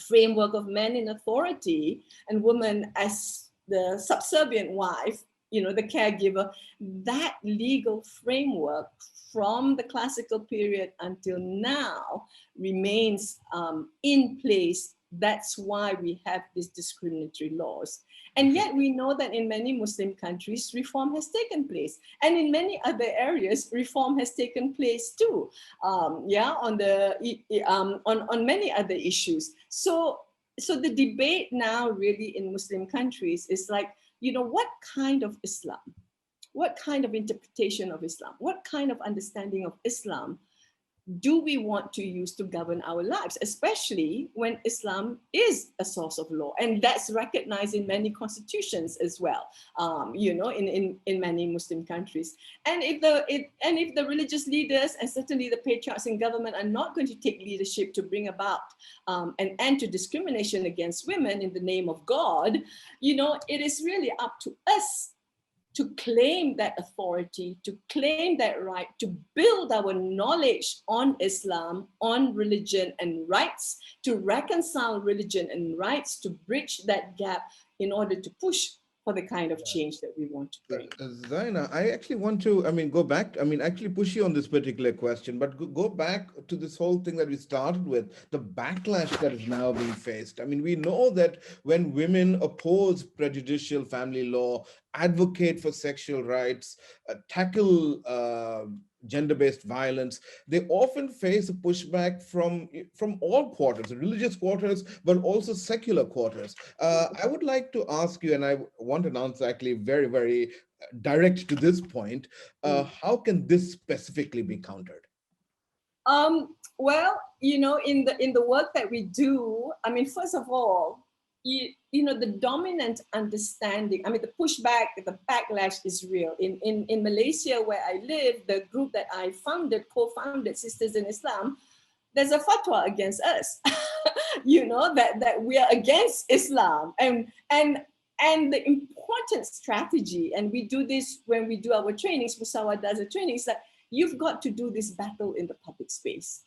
framework of men in authority and women as the subservient wife, the caregiver, that legal framework from the classical period until now remains in place. That's why we have these discriminatory laws. And yet we know that in many Muslim countries, reform has taken place. And in many other areas, reform has taken place too, on many other issues. So the debate now really in Muslim countries is like, what kind of Islam, what kind of interpretation of Islam, what kind of understanding of Islam do we want to use to govern our lives, especially when Islam is a source of law, and that's recognized in many constitutions as well, in many Muslim countries. And if the religious leaders and certainly the patriarchs in government are not going to take leadership to bring about an end to discrimination against women in the name of God, it is really up to us to claim that authority, to claim that right, to build our knowledge on Islam, on religion and rights, to reconcile religion and rights, to bridge that gap in order to push for the kind of change that we want to bring. Zaina, I actually want to, go back, actually push you on this particular question, but go back to this whole thing that we started with, the backlash that is now being faced. We know that when women oppose prejudicial family law, advocate for sexual rights, tackle gender-based violence, they often face a pushback from all quarters, religious quarters, but also secular quarters. I would like to ask you, and I want an answer actually very, very direct to this point, how can this specifically be countered? Well, in the work that we do, first of all, the dominant understanding, the pushback, the backlash is real. In Malaysia, where I live, the group that I co-founded, Sisters in Islam, there's a fatwa against us, that we are against Islam. And the important strategy, and we do this when we do our trainings, Musawa does a training, is that you've got to do this battle in the public space.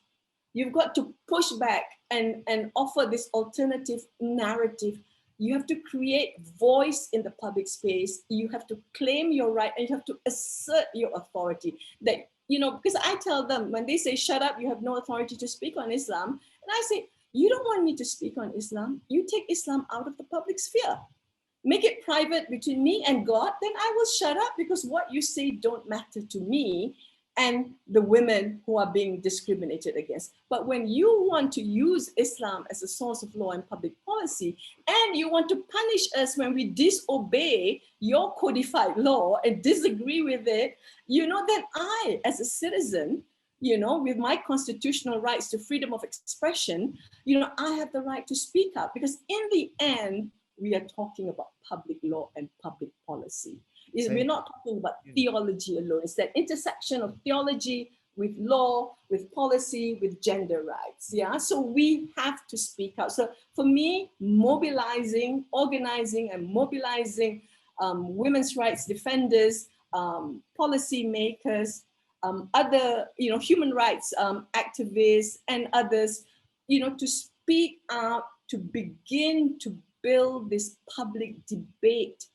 You've got to push back and offer this alternative narrative. You have to create voice in the public space. You have to claim your right, and you have to assert your authority. That, because I tell them, when they say, shut up, you have no authority to speak on Islam. And I say, you don't want me to speak on Islam. You take Islam out of the public sphere. Make it private between me and God, then I will shut up, because what you say don't matter to me and the women who are being discriminated against. But when you want to use Islam as a source of law and public policy, and you want to punish us when we disobey your codified law and disagree with it, then I, as a citizen, with my constitutional rights to freedom of expression, I have the right to speak up, because in the end, we are talking about public law and public policy. We're not talking about theology alone. It's that intersection of theology with law, with policy, with gender rights. Yeah, so we have to speak out. So for me, organizing and mobilizing women's rights defenders, policy makers, other human rights activists and others, to speak out, to begin to build this public debate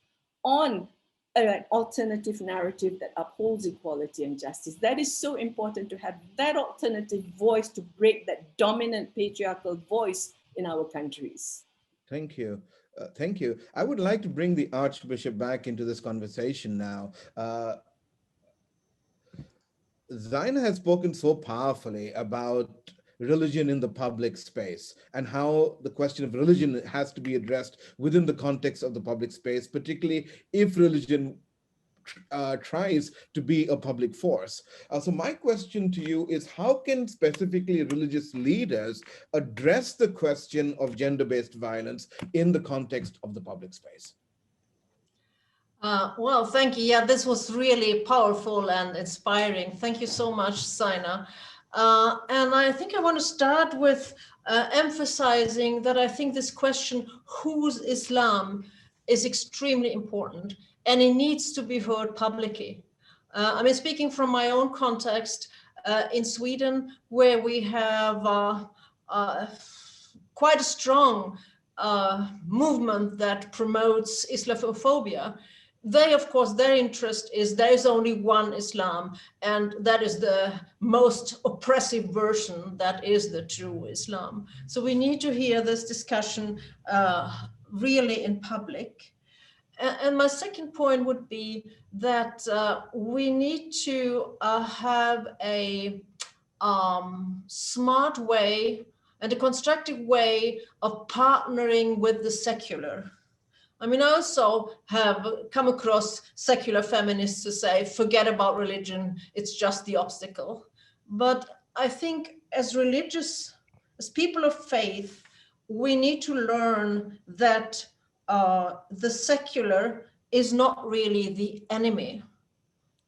on an alternative narrative that upholds equality and justice. That is so important, to have that alternative voice to break that dominant patriarchal voice in our countries. Thank you. Thank you. I would like to bring the Archbishop back into this conversation now. Zaina has spoken so powerfully about religion in the public space and how the question of religion has to be addressed within the context of the public space, particularly if religion tries to be a public force. So my question to you is, how can specifically religious leaders address the question of gender-based violence in the context of the public space? Well, thank you. Yeah, this was really powerful and inspiring. Thank you so much, Saina. And I think I want to start with emphasizing that I think this question, whose Islam, is extremely important, and it needs to be heard publicly. I mean, speaking from my own context, in Sweden, where we have quite a strong movement that promotes Islamophobia. They, of course, their interest is there is only one Islam, and that is the most oppressive version, that is the true Islam. So we need to hear this discussion really in public. And my second point would be that we need to have a smart way and a constructive way of partnering with the secular. I mean, I also have come across secular feminists who say, forget about religion, it's just the obstacle. But I think as people of faith, we need to learn that the secular is not really the enemy,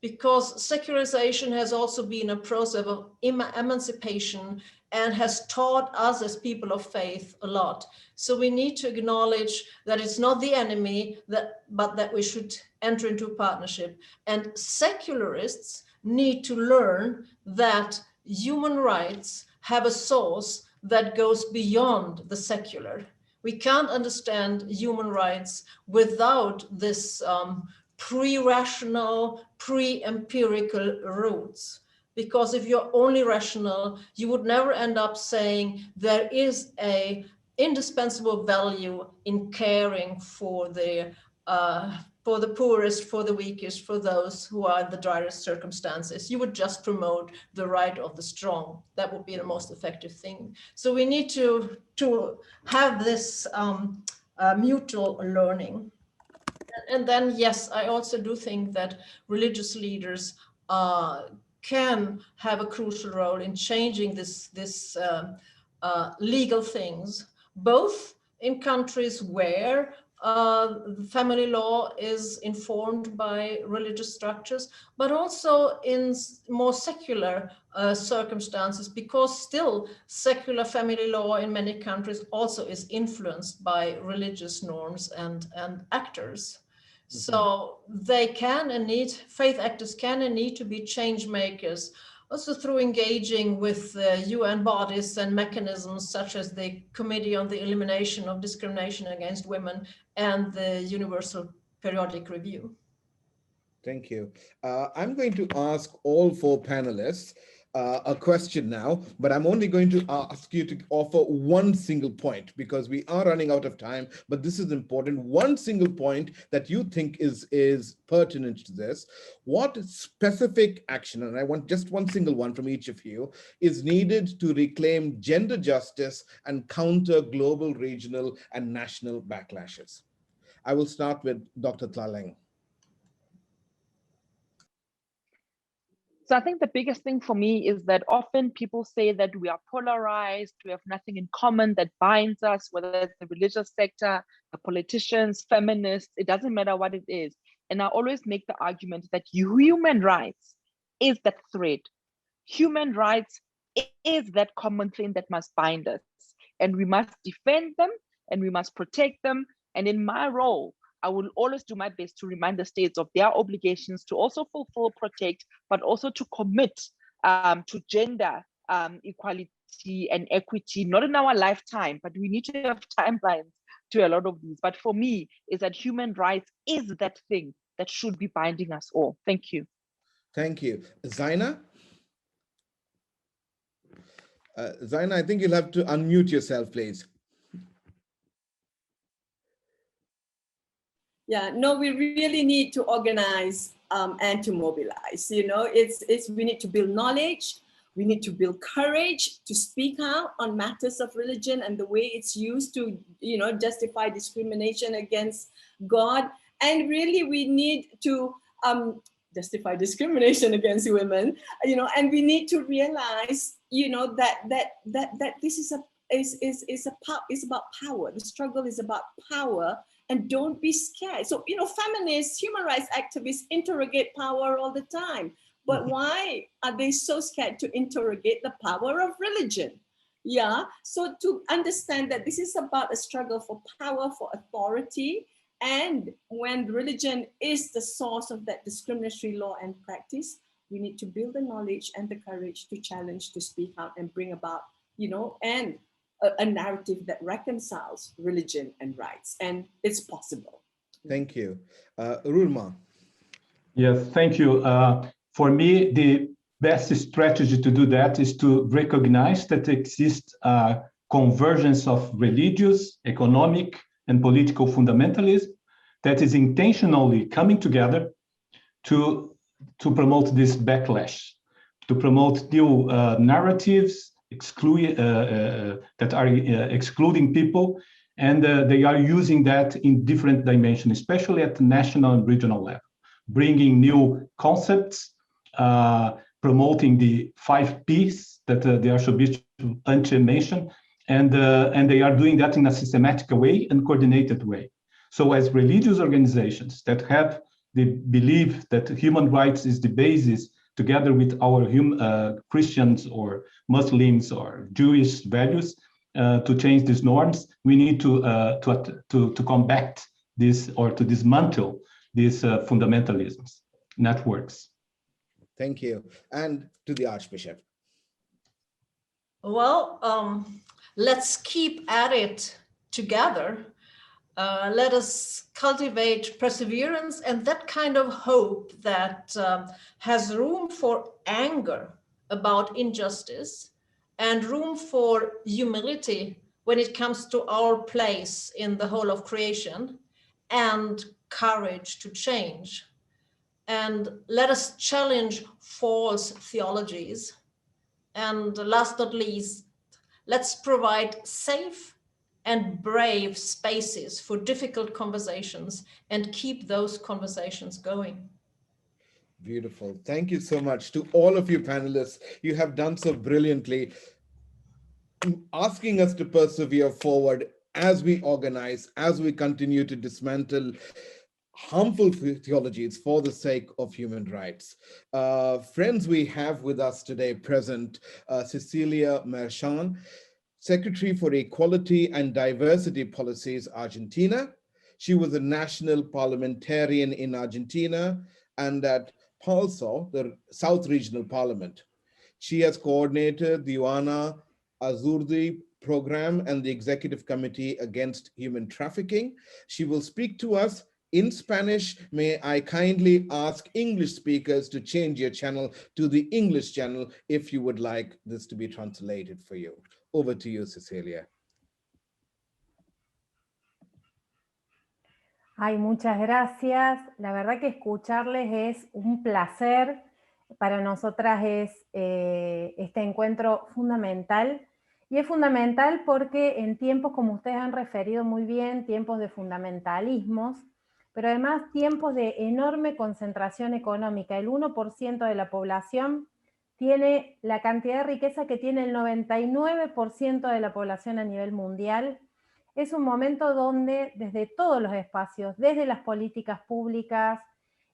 because secularization has also been a process of emancipation and has taught us as people of faith a lot. So we need to acknowledge that it's not the enemy, but that we should enter into a partnership. And secularists need to learn that human rights have a source that goes beyond the secular. We can't understand human rights without this pre-rational, pre-empirical roots. Because if you're only rational, you would never end up saying there is a indispensable value in caring for the poorest, for the weakest, for those who are in the direst circumstances. You would just promote the right of the strong. That would be the most effective thing. So we need to have this mutual learning. And then, yes, I also do think that religious leaders can have a crucial role in changing this legal things, both in countries where family law is informed by religious structures, but also in more secular circumstances, because still secular family law in many countries also is influenced by religious norms and actors. So they can and need, faith actors can and need to be change makers, also through engaging with UN bodies and mechanisms such as the Committee on the Elimination of Discrimination Against Women and the Universal Periodic Review. Thank you. I'm going to ask all four panelists a question now, but I'm only going to ask you to offer one single point, because we are running out of time, but this is important. One single point that you think is pertinent to this. What specific action, and I want just one single one from each of you, is needed to reclaim gender justice and counter global, regional, and national backlashes? I will start with Dr. Tlaleng. So I think the biggest thing for me is that often people say that we are polarized, we have nothing in common that binds us, whether it's the religious sector, the politicians, feminists, it doesn't matter what it is. And I always make the argument that human rights is that thread. Human rights is that common thing that must bind us. And we must defend them and we must protect them. And in my role, I will always do my best to remind the states of their obligations to also fulfill, protect, but also to commit to gender equality and equity, not in our lifetime, but we need to have timelines to a lot of these. But for me, is that human rights is that thing that should be binding us all. Thank you. Thank you. Zaina? Zaina, I think you'll have to unmute yourself, please. Yeah, no, we really need to organize and to mobilize. You know, we need to build knowledge. We need to build courage to speak out on matters of religion and the way it's used to, you know, justify discrimination against God. And really, we need to justify discrimination against women. You know, and we need to realize, you know, that this is about power. The struggle is about power. And don't be scared. So, you know, feminists, human rights activists interrogate power all the time. But why are they so scared to interrogate the power of religion? Yeah, so to understand that this is about a struggle for power, for authority, and when religion is the source of that discriminatory law and practice, we need to build the knowledge and the courage to challenge, to speak out and bring about, you know, and a narrative that reconciles religion and rights, and it's possible. Thank you. Rulma. Yes, thank you. For me, the best strategy to do that is to recognize that exists a convergence of religious, economic, and political fundamentalism that is intentionally coming together to promote this backlash, to promote new narratives, that are excluding people, and they are using that in different dimensions, especially at the national and regional level, bringing new concepts, promoting the 5 Ps that the Archbishop Anwar mentioned, and they are doing that in a systematic way and coordinated way. So as religious organizations that have the belief that human rights is the basis, together with our Christians or Muslims or Jewish values, to change these norms, we need to combat this, or to dismantle these fundamentalisms networks. Thank you. And to the Archbishop. Well, let's keep at it together. Let us cultivate perseverance and that kind of hope that has room for anger about injustice and room for humility when it comes to our place in the whole of creation, and courage to change. And let us challenge false theologies. And last but not least, let's provide safe and brave spaces for difficult conversations and keep those conversations going. Beautiful. Thank you so much to all of you panelists. You have done so brilliantly, asking us to persevere forward as we organize, as we continue to dismantle harmful theologies for the sake of human rights. Friends, we have with us today present Cecilia Merchan, Secretary for Equality and Diversity Policies, Argentina. She was a national parliamentarian in Argentina and at PALSO, the South Regional Parliament. She has coordinated the Juana Azurduy program and the Executive Committee Against Human Trafficking. She will speak to us in Spanish. May I kindly ask English speakers to change your channel to the English channel if you would like this to be translated for you. Over to you, Cecilia. Ay, muchas gracias. La verdad que escucharles es un placer. Para nosotras es este encuentro fundamental. Y es fundamental porque en tiempos, como ustedes han referido muy bien, tiempos de fundamentalismos, pero además tiempos de enorme concentración económica. El 1% de la población tiene la cantidad de riqueza que tiene el 99% de la población a nivel mundial. Es un momento donde desde todos los espacios, desde las políticas públicas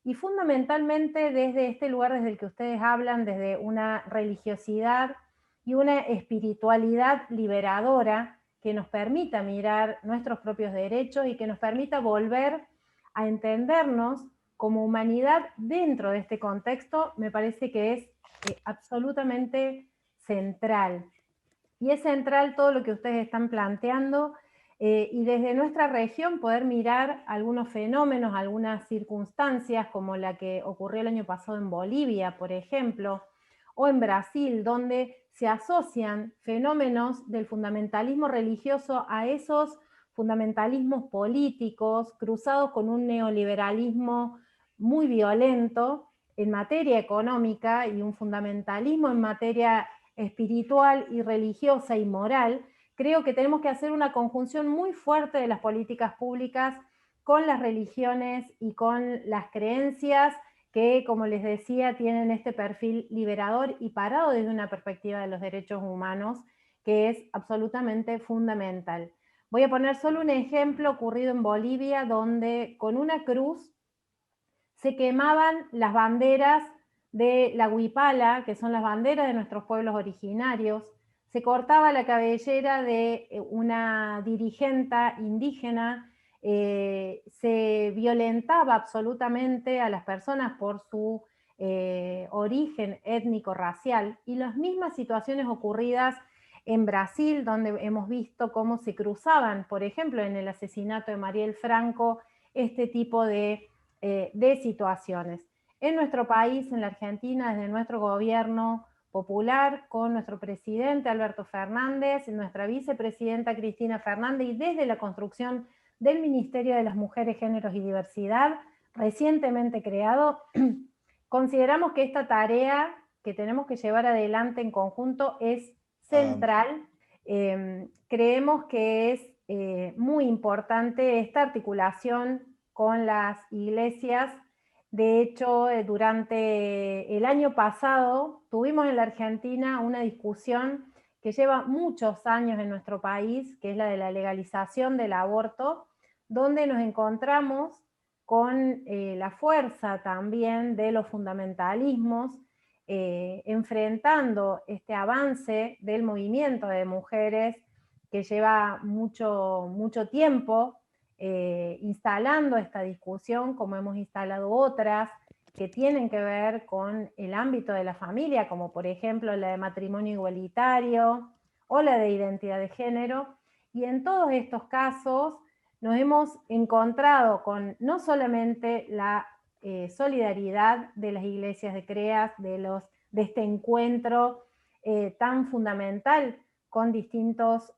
y fundamentalmente desde este lugar desde el que ustedes hablan, desde una religiosidad y una espiritualidad liberadora que nos permita mirar nuestros propios derechos y que nos permita volver a entendernos como humanidad dentro de este contexto, me parece que es absolutamente central. Y es central todo lo que ustedes están planteando. y desde nuestra región poder mirar algunos fenómenos, algunas circunstancias como la que ocurrió el año pasado en Bolivia, por ejemplo, o en Brasil, donde se asocian fenómenos del fundamentalismo religioso a esos fundamentalismos políticos cruzados con un neoliberalismo muy violento en materia económica y un fundamentalismo en materia espiritual y religiosa y moral. Creo que tenemos que hacer una conjunción muy fuerte de las políticas públicas con las religiones y con las creencias que, como les decía, tienen este perfil liberador y parado desde una perspectiva de los derechos humanos, que es absolutamente fundamental. Voy a poner solo un ejemplo ocurrido en Bolivia, donde con una cruz se quemaban las banderas de la huipala, que son las banderas de nuestros pueblos originarios, se cortaba la cabellera de una dirigente indígena, se violentaba absolutamente a las personas por su origen étnico-racial, y las mismas situaciones ocurridas en Brasil, donde hemos visto cómo se cruzaban, por ejemplo, en el asesinato de Mariel Franco, este tipo de situaciones. En nuestro país, en la Argentina, desde nuestro gobierno popular, con nuestro presidente Alberto Fernández, nuestra vicepresidenta Cristina Fernández, y desde la construcción del Ministerio de las Mujeres, Géneros y Diversidad, recientemente creado, consideramos que esta tarea que tenemos que llevar adelante en conjunto es central. Creemos que es muy importante esta articulación con las iglesias. De hecho, durante el año pasado tuvimos en la Argentina una discusión que lleva muchos años en nuestro país, que es la de la legalización del aborto, donde nos encontramos con la fuerza también de los fundamentalismos, enfrentando este avance del movimiento de mujeres que lleva mucho tiempo instalando esta discusión, como hemos instalado otras que tienen que ver con el ámbito de la familia, como por ejemplo la de matrimonio igualitario o la de identidad de género. Y en todos estos casos nos hemos encontrado con no solamente la solidaridad de las iglesias de CREAS, de este encuentro tan fundamental con distintos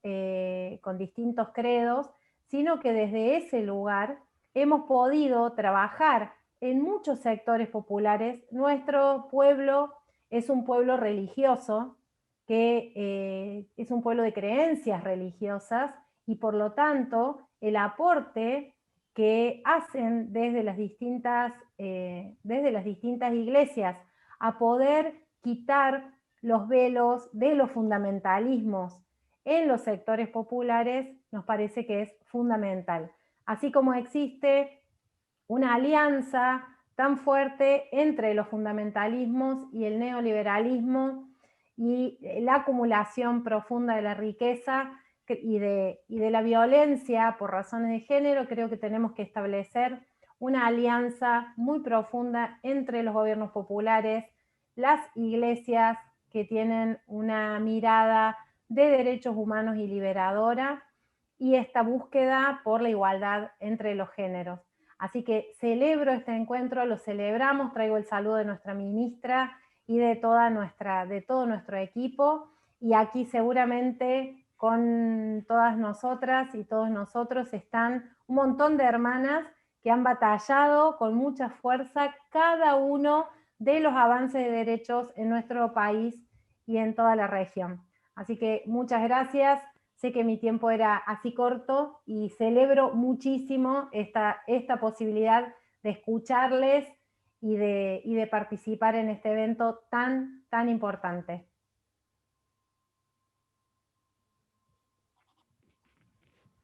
credos, sino que desde ese lugar hemos podido trabajar en muchos sectores populares. Nuestro pueblo es un pueblo religioso, que es un pueblo de creencias religiosas, y por lo tanto el aporte que hacen desde las distintas iglesias a poder quitar los velos de los fundamentalismos en los sectores populares nos parece que es fundamental. Así como existe una alianza tan fuerte entre los fundamentalismos y el neoliberalismo y la acumulación profunda de la riqueza y de la violencia por razones de género, creo que tenemos que establecer una alianza muy profunda entre los gobiernos populares, las iglesias que tienen una mirada de derechos humanos y liberadora, y esta búsqueda por la igualdad entre los géneros. Así que celebro este encuentro, lo celebramos, traigo el saludo de nuestra ministra y de todo nuestro equipo, y aquí seguramente con todas nosotras y todos nosotros están un montón de hermanas que han batallado con mucha fuerza cada uno de los avances de derechos en nuestro país y en toda la región. Así que muchas gracias. Sé que mi tiempo era así corto y celebro muchísimo esta posibilidad de escucharles y de participar en este evento tan importante.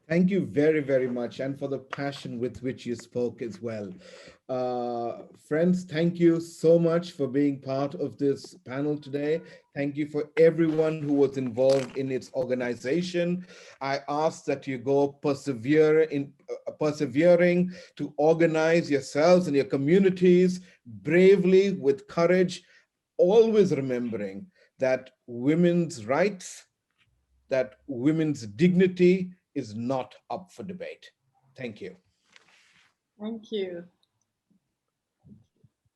Thank you very, very much, and for the passion with which you spoke as well. Friends, thank you so much for being part of this panel today. Thank you for everyone who was involved in its organization. I ask that you go persevering to organize yourselves and your communities bravely, with courage, always remembering that women's rights, that women's dignity is not up for debate. Thank you. Thank you.